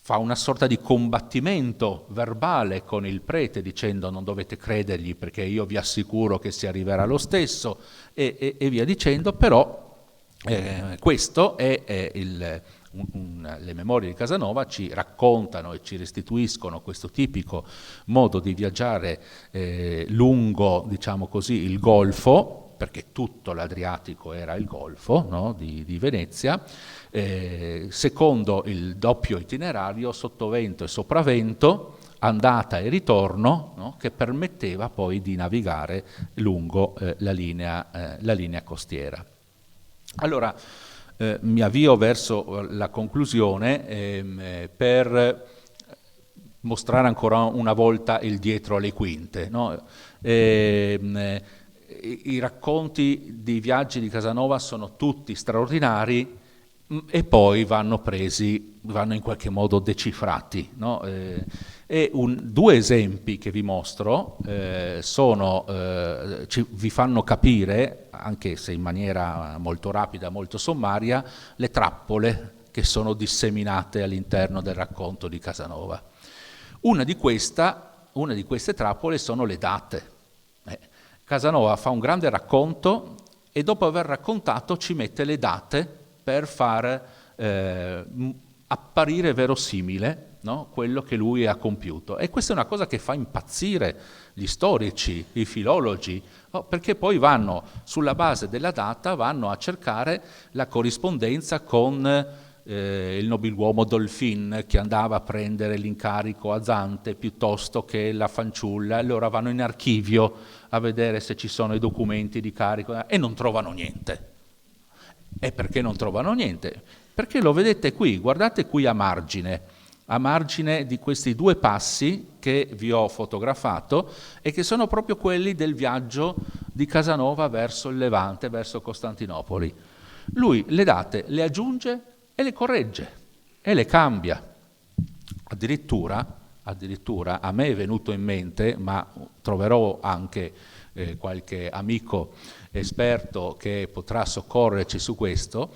fa una sorta di combattimento verbale con il prete dicendo: non dovete credergli perché io vi assicuro che si arriverà lo stesso, e via dicendo. Però questo è le memorie di Casanova ci raccontano e ci restituiscono questo tipico modo di viaggiare lungo, diciamo così, il Golfo, perché tutto l'Adriatico era il Golfo, no, di Venezia, secondo il doppio itinerario sottovento e sopravvento, andata e ritorno, no, che permetteva poi di navigare lungo la linea costiera. Allora, mi avvio verso la conclusione per mostrare ancora una volta il dietro le quinte, no? I racconti di viaggi di Casanova sono tutti straordinari, e poi vanno in qualche modo decifrati, no? Due esempi che vi mostro vi fanno capire, anche se in maniera molto rapida, molto sommaria, le trappole che sono disseminate all'interno del racconto di Casanova. Una di queste trappole sono le date. Casanova fa un grande racconto e dopo aver raccontato ci mette le date per far apparire verosimile no? Quello che lui ha compiuto. E questa è una cosa che fa impazzire gli storici, i filologi, perché poi vanno, sulla base della data, vanno a cercare la corrispondenza con il nobiluomo Dolfin che andava a prendere l'incarico a Zante piuttosto che la fanciulla. Allora vanno in archivio a vedere se ci sono i documenti di carico e non trovano niente. E perché non trovano niente? Perché lo vedete qui, guardate qui a margine di questi due passi che vi ho fotografato e che sono proprio quelli del viaggio di Casanova verso il Levante, verso Costantinopoli. Lui le date le aggiunge e le corregge e le cambia. Addirittura a me è venuto in mente, ma troverò anche qualche amico esperto che potrà soccorrerci su questo,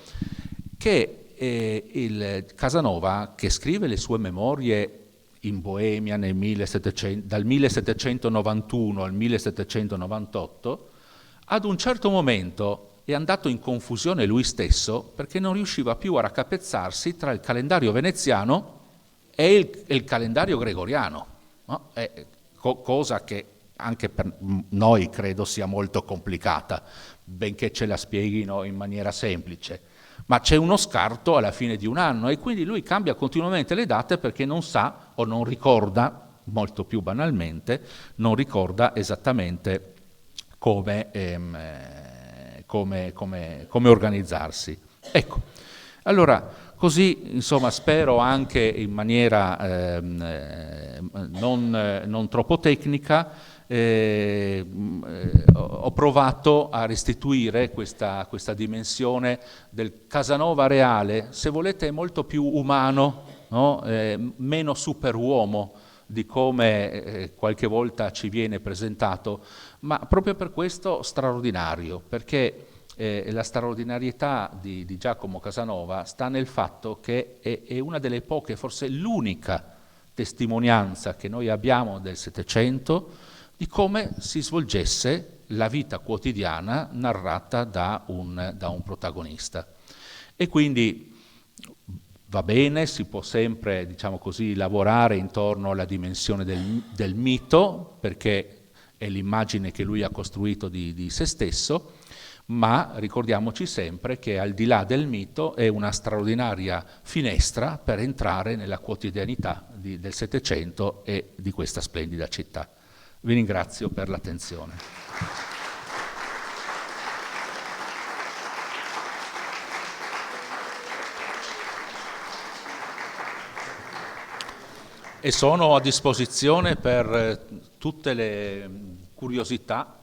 che il Casanova, che scrive le sue memorie in Boemia dal 1791 al 1798, ad un certo momento è andato in confusione lui stesso perché non riusciva più a raccapezzarsi tra il calendario veneziano e il calendario gregoriano, no? Cosa che anche per noi credo sia molto complicata, benché ce la spieghino in maniera semplice. Ma c'è uno scarto alla fine di un anno e quindi lui cambia continuamente le date perché non sa o non ricorda, molto più banalmente, non ricorda esattamente come organizzarsi. Ecco, allora così insomma spero anche in maniera non troppo tecnica ho provato a restituire questa dimensione del Casanova reale, se volete molto più umano, no? Meno superuomo di come qualche volta ci viene presentato, ma proprio per questo straordinario, perché la straordinarietà di Giacomo Casanova sta nel fatto che è una delle poche, forse l'unica testimonianza che noi abbiamo del Settecento di come si svolgesse la vita quotidiana narrata da un protagonista. E quindi va bene, si può sempre, diciamo così, lavorare intorno alla dimensione del mito, perché è l'immagine che lui ha costruito di se stesso, ma ricordiamoci sempre che al di là del mito è una straordinaria finestra per entrare nella quotidianità del Settecento e di questa splendida città. Vi ringrazio per l'attenzione. E sono a disposizione per tutte le curiosità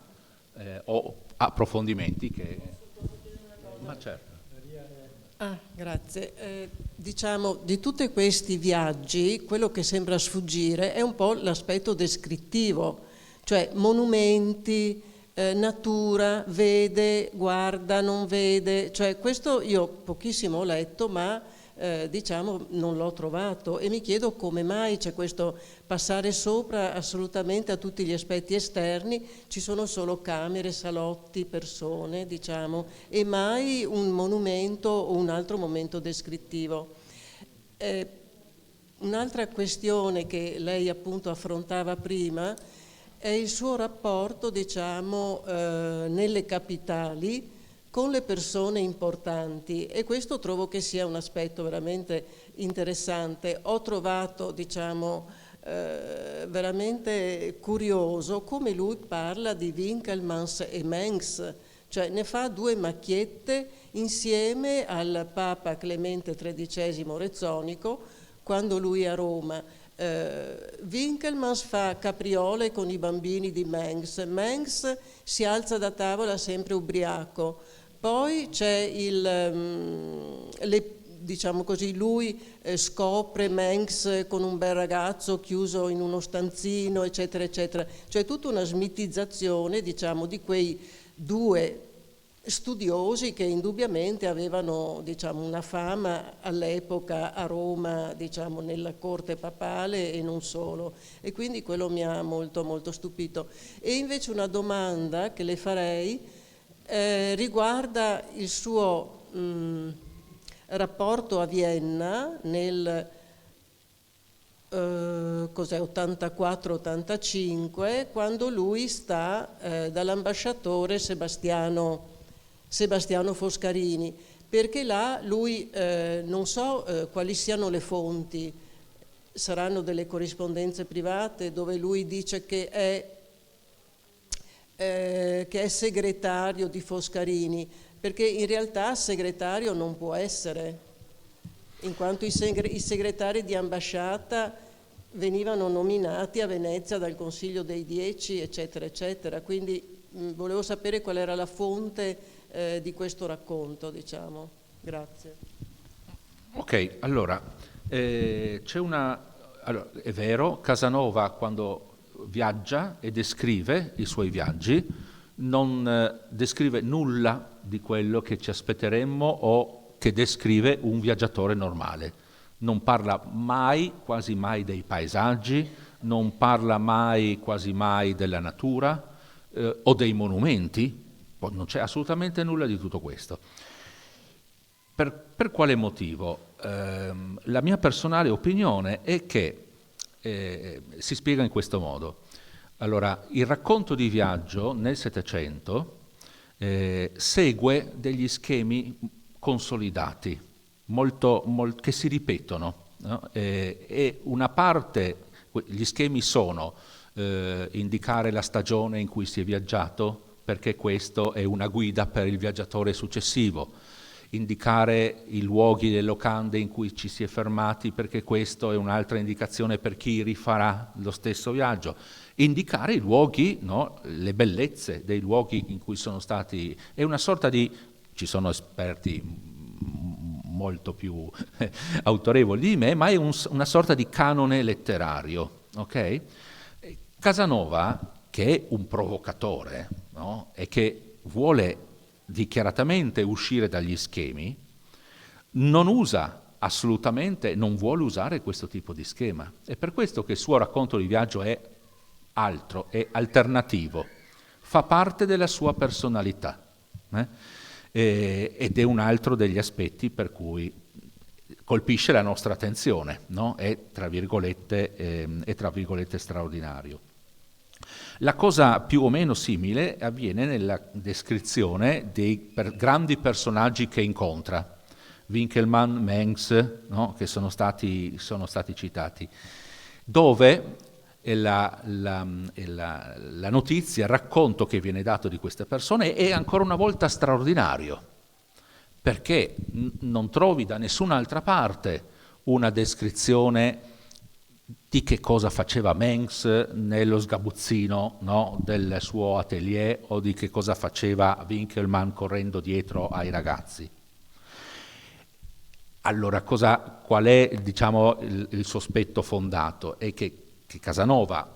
o approfondimenti che... Ma certo. Grazie. Diciamo, di tutti questi viaggi, quello che sembra sfuggire è un po' l'aspetto descrittivo, cioè monumenti, natura, vede, guarda, non vede, cioè questo io pochissimo ho letto, ma diciamo non l'ho trovato e mi chiedo come mai c'è questo passare sopra assolutamente a tutti gli aspetti esterni, ci sono solo camere, salotti, persone, diciamo, e mai un monumento o un altro momento descrittivo. Un'altra questione che lei appunto affrontava prima è il suo rapporto, diciamo, nelle capitali con le persone importanti, e questo trovo che sia un aspetto veramente interessante. Ho trovato, diciamo, veramente curioso come lui parla di Winckelmann e Mengs, cioè ne fa due macchiette insieme al Papa Clemente XIII Rezzonico quando lui è a Roma. Winckelmann fa capriole con i bambini di Mengs, Mengs si alza da tavola sempre ubriaco. Poi c'è diciamo così, lui scopre Mengs con un bel ragazzo chiuso in uno stanzino, eccetera, eccetera. Cioè tutta una smitizzazione, diciamo, di quei due studiosi che indubbiamente avevano, diciamo, una fama all'epoca a Roma, diciamo, nella corte papale e non solo. E quindi quello mi ha molto, molto stupito. E invece una domanda che le farei riguarda il suo rapporto a Vienna cos'è, 84-85, quando lui sta dall'ambasciatore Sebastiano Foscarini, perché là lui, non so quali siano le fonti, saranno delle corrispondenze private dove lui dice che è segretario di Foscarini, perché in realtà segretario non può essere, in quanto i segretari di ambasciata venivano nominati a Venezia dal Consiglio dei 10, eccetera, eccetera. Quindi volevo sapere qual era la fonte di questo racconto, diciamo. Grazie. Ok, allora, allora, è vero, Casanova quando viaggia e descrive i suoi viaggi non descrive nulla di quello che ci aspetteremmo o che descrive un viaggiatore normale. Non parla mai, quasi mai dei paesaggi, non parla mai, quasi mai della natura o dei monumenti, non c'è assolutamente nulla di tutto questo. Per quale motivo? La mia personale opinione è che si spiega in questo modo. Allora, il racconto di viaggio nel Settecento segue degli schemi consolidati, che si ripetono, no? E una parte, gli schemi sono indicare la stagione in cui si è viaggiato, perché questo è una guida per il viaggiatore successivo, indicare i luoghi, le locande in cui ci si è fermati, perché questo è un'altra indicazione per chi rifarà lo stesso viaggio, indicare i luoghi, no? Le bellezze dei luoghi in cui sono stati, è una sorta di, ci sono esperti molto più autorevoli di me, ma è una sorta di canone letterario, ok? Casanova, che è un provocatore, no? E che vuole dichiaratamente uscire dagli schemi, non usa assolutamente, non vuole usare questo tipo di schema. È per questo che il suo racconto di viaggio è altro, è alternativo, fa parte della sua personalità, ed è un altro degli aspetti per cui colpisce la nostra attenzione, no? È tra virgolette straordinario. La cosa più o meno simile avviene nella descrizione dei grandi personaggi che incontra, Winckelmann, Mengs, no? Che sono stati citati, dove la notizia, il racconto che viene dato di queste persone è ancora una volta straordinario, perché non trovi da nessun'altra parte una descrizione di che cosa faceva Mengs nello sgabuzzino, no, del suo atelier, o di che cosa faceva Winckelmann correndo dietro ai ragazzi. Allora, qual è, diciamo, il sospetto fondato? È che Casanova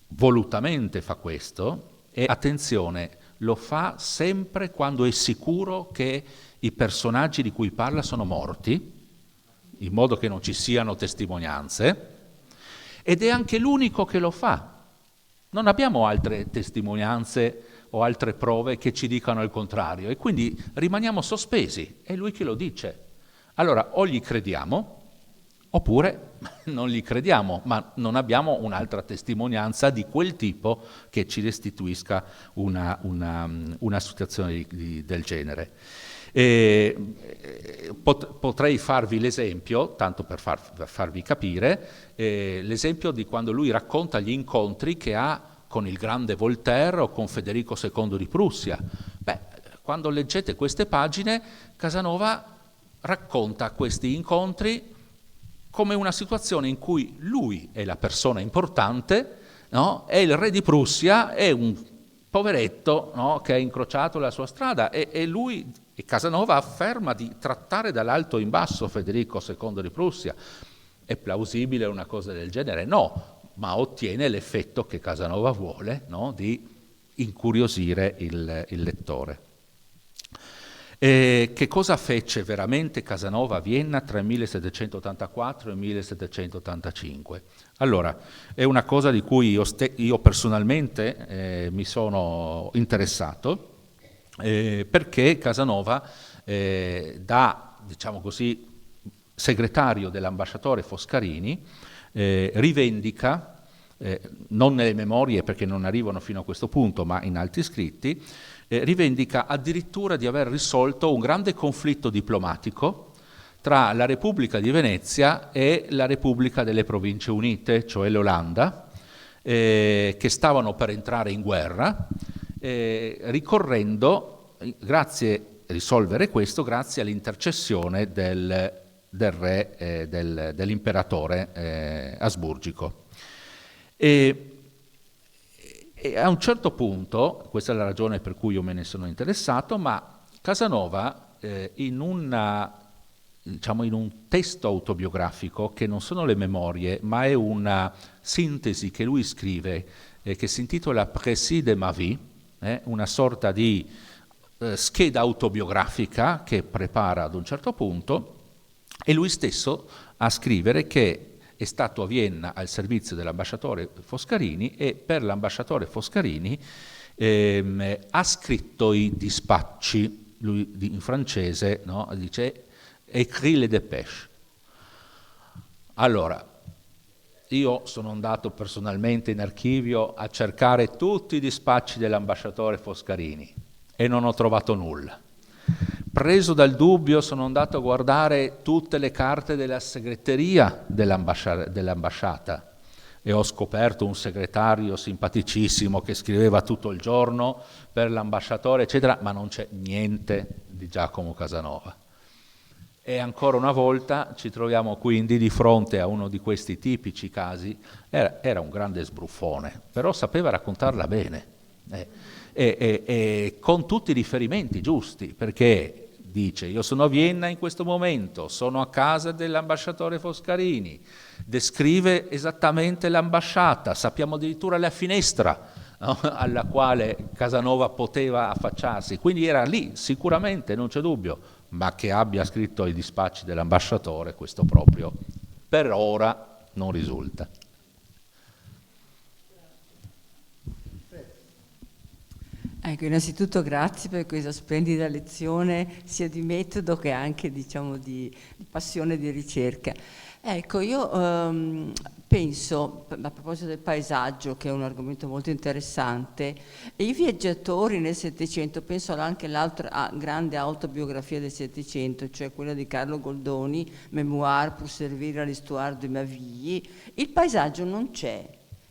volutamente fa questo, e attenzione, lo fa sempre quando è sicuro che i personaggi di cui parla sono morti, in modo che non ci siano testimonianze, ed è anche l'unico che lo fa. Non abbiamo altre testimonianze o altre prove che ci dicano il contrario, e quindi rimaniamo sospesi, è lui che lo dice. Allora, o gli crediamo, oppure non gli crediamo, ma non abbiamo un'altra testimonianza di quel tipo che ci restituisca una situazione del genere. Potrei farvi l'esempio, tanto per farvi capire, l'esempio di quando lui racconta gli incontri che ha con il grande Voltaire o con Federico II di Prussia. Beh, quando leggete queste pagine, Casanova racconta questi incontri come una situazione in cui lui è la persona importante, no? E il re di Prussia è un poveretto, no? Che ha incrociato la sua strada, e lui, e Casanova afferma di trattare dall'alto in basso Federico II di Prussia. È plausibile una cosa del genere? No, ma ottiene l'effetto che Casanova vuole, no? Di incuriosire il lettore. Che cosa fece veramente Casanova a Vienna tra il 1784 e il 1785? Allora, è una cosa di cui io personalmente mi sono interessato, perché Casanova, da, diciamo così, segretario dell'ambasciatore Foscarini, rivendica, non nelle memorie perché non arrivano fino a questo punto, ma in altri scritti, rivendica addirittura di aver risolto un grande conflitto diplomatico tra la Repubblica di Venezia e la Repubblica delle Province Unite, cioè l'Olanda, che stavano per entrare in guerra, ricorrendo, risolvere questo grazie all'intercessione del re, dell'imperatore asburgico. E a un certo punto, questa è la ragione per cui io me ne sono interessato, ma Casanova in un testo autobiografico, che non sono le memorie, ma è una sintesi che lui scrive, che si intitola Précis de ma vie, una sorta di scheda autobiografica che prepara ad un certo punto, e lui stesso a scrivere che è stato a Vienna al servizio dell'ambasciatore Foscarini e per l'ambasciatore Foscarini ha scritto i dispacci, lui in francese, no? Dice écrit les dépêches. Allora, io sono andato personalmente in archivio a cercare tutti i dispacci dell'ambasciatore Foscarini e non ho trovato nulla. Preso dal dubbio sono andato a guardare tutte le carte della segreteria dell'ambasciata e ho scoperto un segretario simpaticissimo che scriveva tutto il giorno per l'ambasciatore, eccetera, ma non c'è niente di Giacomo Casanova. E ancora una volta ci troviamo quindi di fronte a uno di questi tipici casi. Era un grande sbruffone, però sapeva raccontarla bene e con tutti i riferimenti giusti, perché dice: io sono a Vienna in questo momento, sono a casa dell'ambasciatore Foscarini, descrive esattamente l'ambasciata, sappiamo addirittura la finestra, no? Alla quale Casanova poteva affacciarsi, quindi era lì sicuramente, non c'è dubbio, ma che abbia scritto i dispacci dell'ambasciatore, questo proprio per ora non risulta. Ecco, innanzitutto grazie per questa splendida lezione sia di metodo che anche, diciamo, di passione di ricerca. Ecco, io penso, a proposito del paesaggio, che è un argomento molto interessante, e i viaggiatori nel Settecento, penso anche all'altra grande autobiografia del Settecento, cioè quella di Carlo Goldoni, Mémoire pour servir à l'histoire de ma vie, il paesaggio non c'è,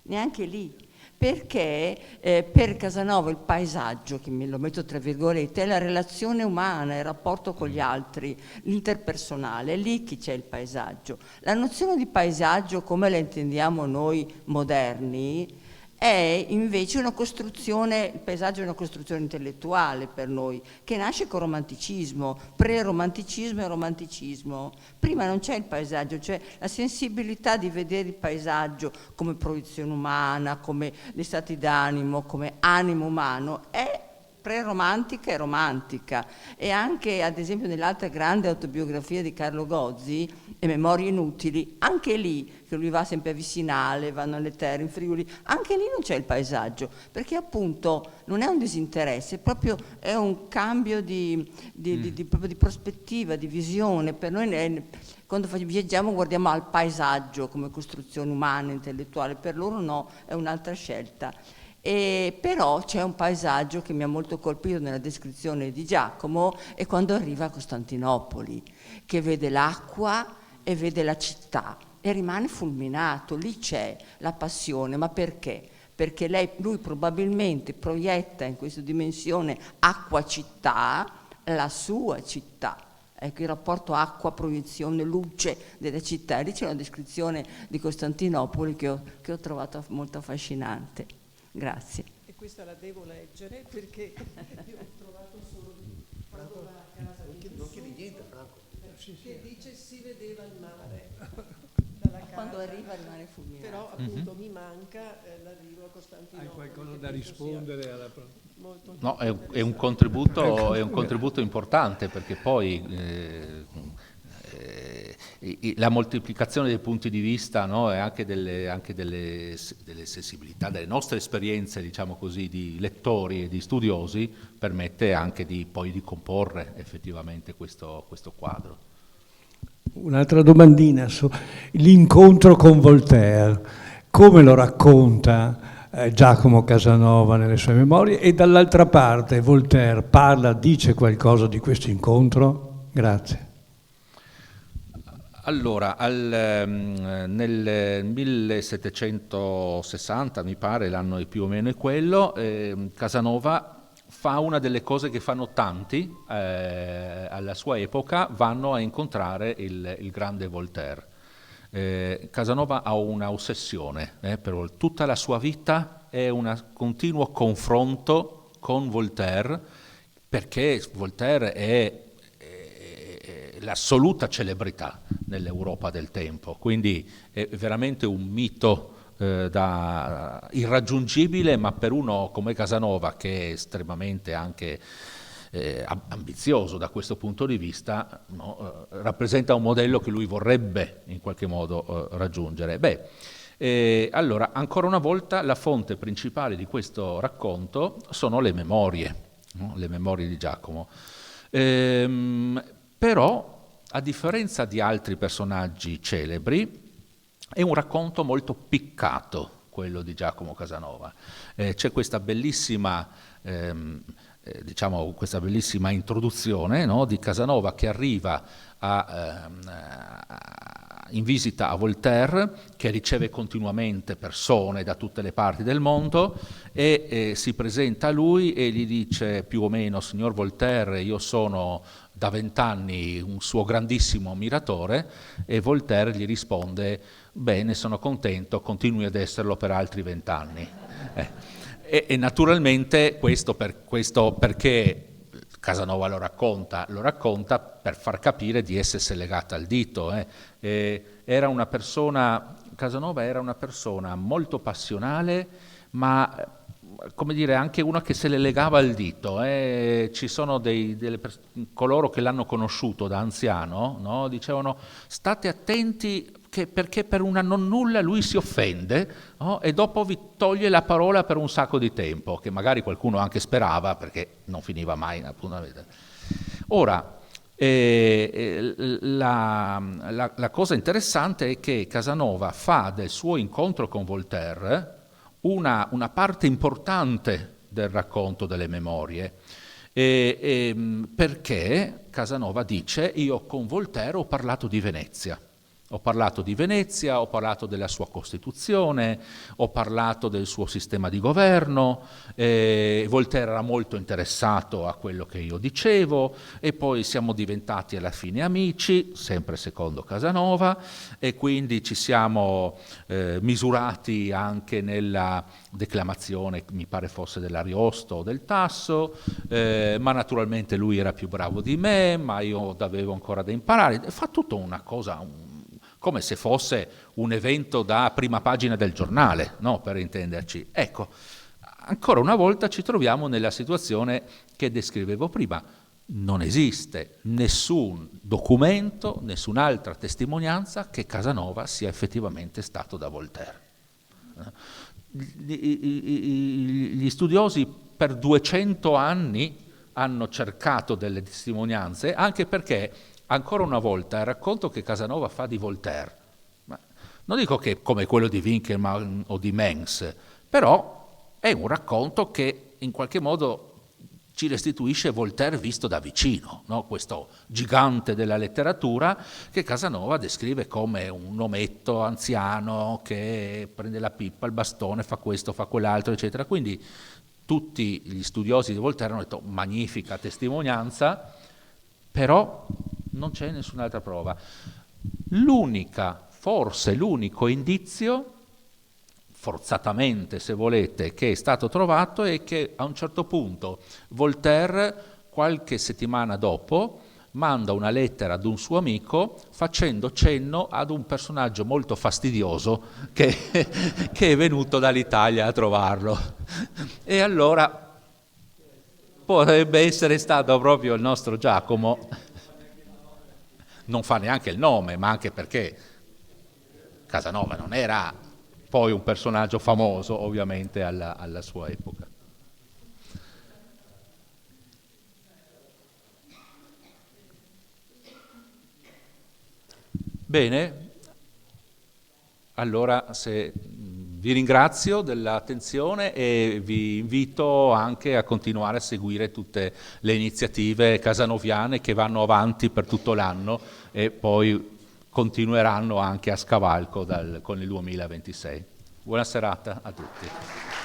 neanche lì. Perché per Casanova il paesaggio, che me lo metto tra virgolette, è la relazione umana, il rapporto con gli altri, l'interpersonale, è lì che c'è il paesaggio. La nozione di paesaggio, come la intendiamo noi moderni, è invece una costruzione, il paesaggio è una costruzione intellettuale per noi, che nasce con romanticismo, pre-romanticismo e romanticismo. Prima non c'è il paesaggio, c'è la sensibilità di vedere il paesaggio come proiezione umana, come gli stati d'animo, come animo umano, è pre-romantica e romantica. E anche, ad esempio, nell'altra grande autobiografia di Carlo Gozzi, Le memorie inutili, anche lì, che lui va sempre a Vicinale, vanno alle terre, in Friuli, anche lì non c'è il paesaggio, perché appunto non è un disinteresse, proprio è un cambio proprio di prospettiva, di visione. Per noi quando viaggiamo guardiamo al paesaggio come costruzione umana, intellettuale, per loro no, è un'altra scelta. Però c'è un paesaggio che mi ha molto colpito nella descrizione di Giacomo, è quando arriva a Costantinopoli, che vede l'acqua e vede la città e rimane fulminato. Lì c'è la passione. Ma perché? Perché lui probabilmente proietta in questa dimensione acqua-città la sua città. Ecco, il rapporto acqua-proiezione-luce della città. E lì c'è una descrizione di Costantinopoli che ho trovato molto affascinante. Grazie. E questa la devo leggere perché io ho trovato solo quando va a casa di Gesù, che dice si vedeva il mare dalla casa. Quando arriva rimane fulminato. Però appunto mi manca l'arrivo a Costantinopoli. Hai qualcosa da rispondere alla molto No, è un contributo importante, perché poi la moltiplicazione dei punti di vista, no, e anche delle sensibilità, delle nostre esperienze, diciamo così, di lettori e di studiosi, permette anche poi di comporre effettivamente questo quadro. Un'altra domandina su l'incontro con Voltaire, come lo racconta Giacomo Casanova nelle sue memorie, e dall'altra parte Voltaire dice qualcosa di questo incontro? Grazie. Allora, nel 1760, mi pare, l'anno è più o meno è quello, Casanova fa una delle cose che fanno tanti alla sua epoca, vanno a incontrare il grande Voltaire. Casanova ha una ossessione, per tutta la sua vita è un continuo confronto con Voltaire, perché Voltaire è l'assoluta celebrità nell'Europa del tempo, quindi è veramente un mito irraggiungibile, ma per uno come Casanova, che è estremamente anche ambizioso da questo punto di vista, no, rappresenta un modello che lui vorrebbe in qualche modo raggiungere. Allora, ancora una volta, la fonte principale di questo racconto sono le memorie, no? Le memorie di Giacomo. Però, a differenza di altri personaggi celebri, è un racconto molto piccato, quello di Giacomo Casanova. C'è questa bellissima, questa bellissima introduzione, no, di Casanova che arriva in visita a Voltaire, che riceve continuamente persone da tutte le parti del mondo, e si presenta a lui e gli dice più o meno: signor Voltaire, io sono da 20 anni un suo grandissimo ammiratore. E Voltaire gli risponde: bene, sono contento, continui ad esserlo per altri 20 anni. E naturalmente questo perché Casanova lo racconta per far capire di essersi legata al dito. Casanova era una persona molto passionale, ma come dire, anche una che se le legava al dito. Ci sono coloro che l'hanno conosciuto da anziano, no? Dicevano: state attenti perché per una nonnulla lui si offende, no? E dopo vi toglie la parola per un sacco di tempo, che magari qualcuno anche sperava, perché non finiva mai. Appunto. Ora, la cosa interessante è che Casanova fa del suo incontro con Voltaire una parte importante del racconto delle memorie, perché Casanova dice: io con Voltaire ho parlato di Venezia. Ho parlato della sua Costituzione, ho parlato del suo sistema di governo, Voltaire era molto interessato a quello che io dicevo, e poi siamo diventati alla fine amici, sempre secondo Casanova, e quindi ci siamo misurati anche nella declamazione, mi pare fosse dell'Ariosto o del Tasso, ma naturalmente lui era più bravo di me, ma io avevo ancora da imparare. Fa tutta una cosa, come se fosse un evento da prima pagina del giornale, no? Per intenderci. Ecco, ancora una volta ci troviamo nella situazione che descrivevo prima. Non esiste nessun documento, nessun'altra testimonianza che Casanova sia effettivamente stato da Voltaire. Gli studiosi per 200 anni hanno cercato delle testimonianze, anche perché ancora una volta il racconto che Casanova fa di Voltaire, ma non dico che è come quello di Winckelmann o di Mengs, però è un racconto che in qualche modo ci restituisce Voltaire visto da vicino, no? Questo gigante della letteratura che Casanova descrive come un ometto anziano che prende la pippa, il bastone, fa questo, fa quell'altro, eccetera. Quindi tutti gli studiosi di Voltaire hanno detto: magnifica testimonianza, però non c'è nessun'altra prova. Forse l'unico indizio, forzatamente se volete, che è stato trovato è che a un certo punto Voltaire, qualche settimana dopo, manda una lettera ad un suo amico facendo cenno ad un personaggio molto fastidioso che è venuto dall'Italia a trovarlo. E allora potrebbe essere stato proprio il nostro Giacomo. Non fa neanche il nome, ma anche perché Casanova non era poi un personaggio famoso, ovviamente, alla sua epoca. Bene, allora vi ringrazio dell'attenzione e vi invito anche a continuare a seguire tutte le iniziative casanoviane che vanno avanti per tutto l'anno e poi continueranno anche a scavalco con il 2026. Buona serata a tutti.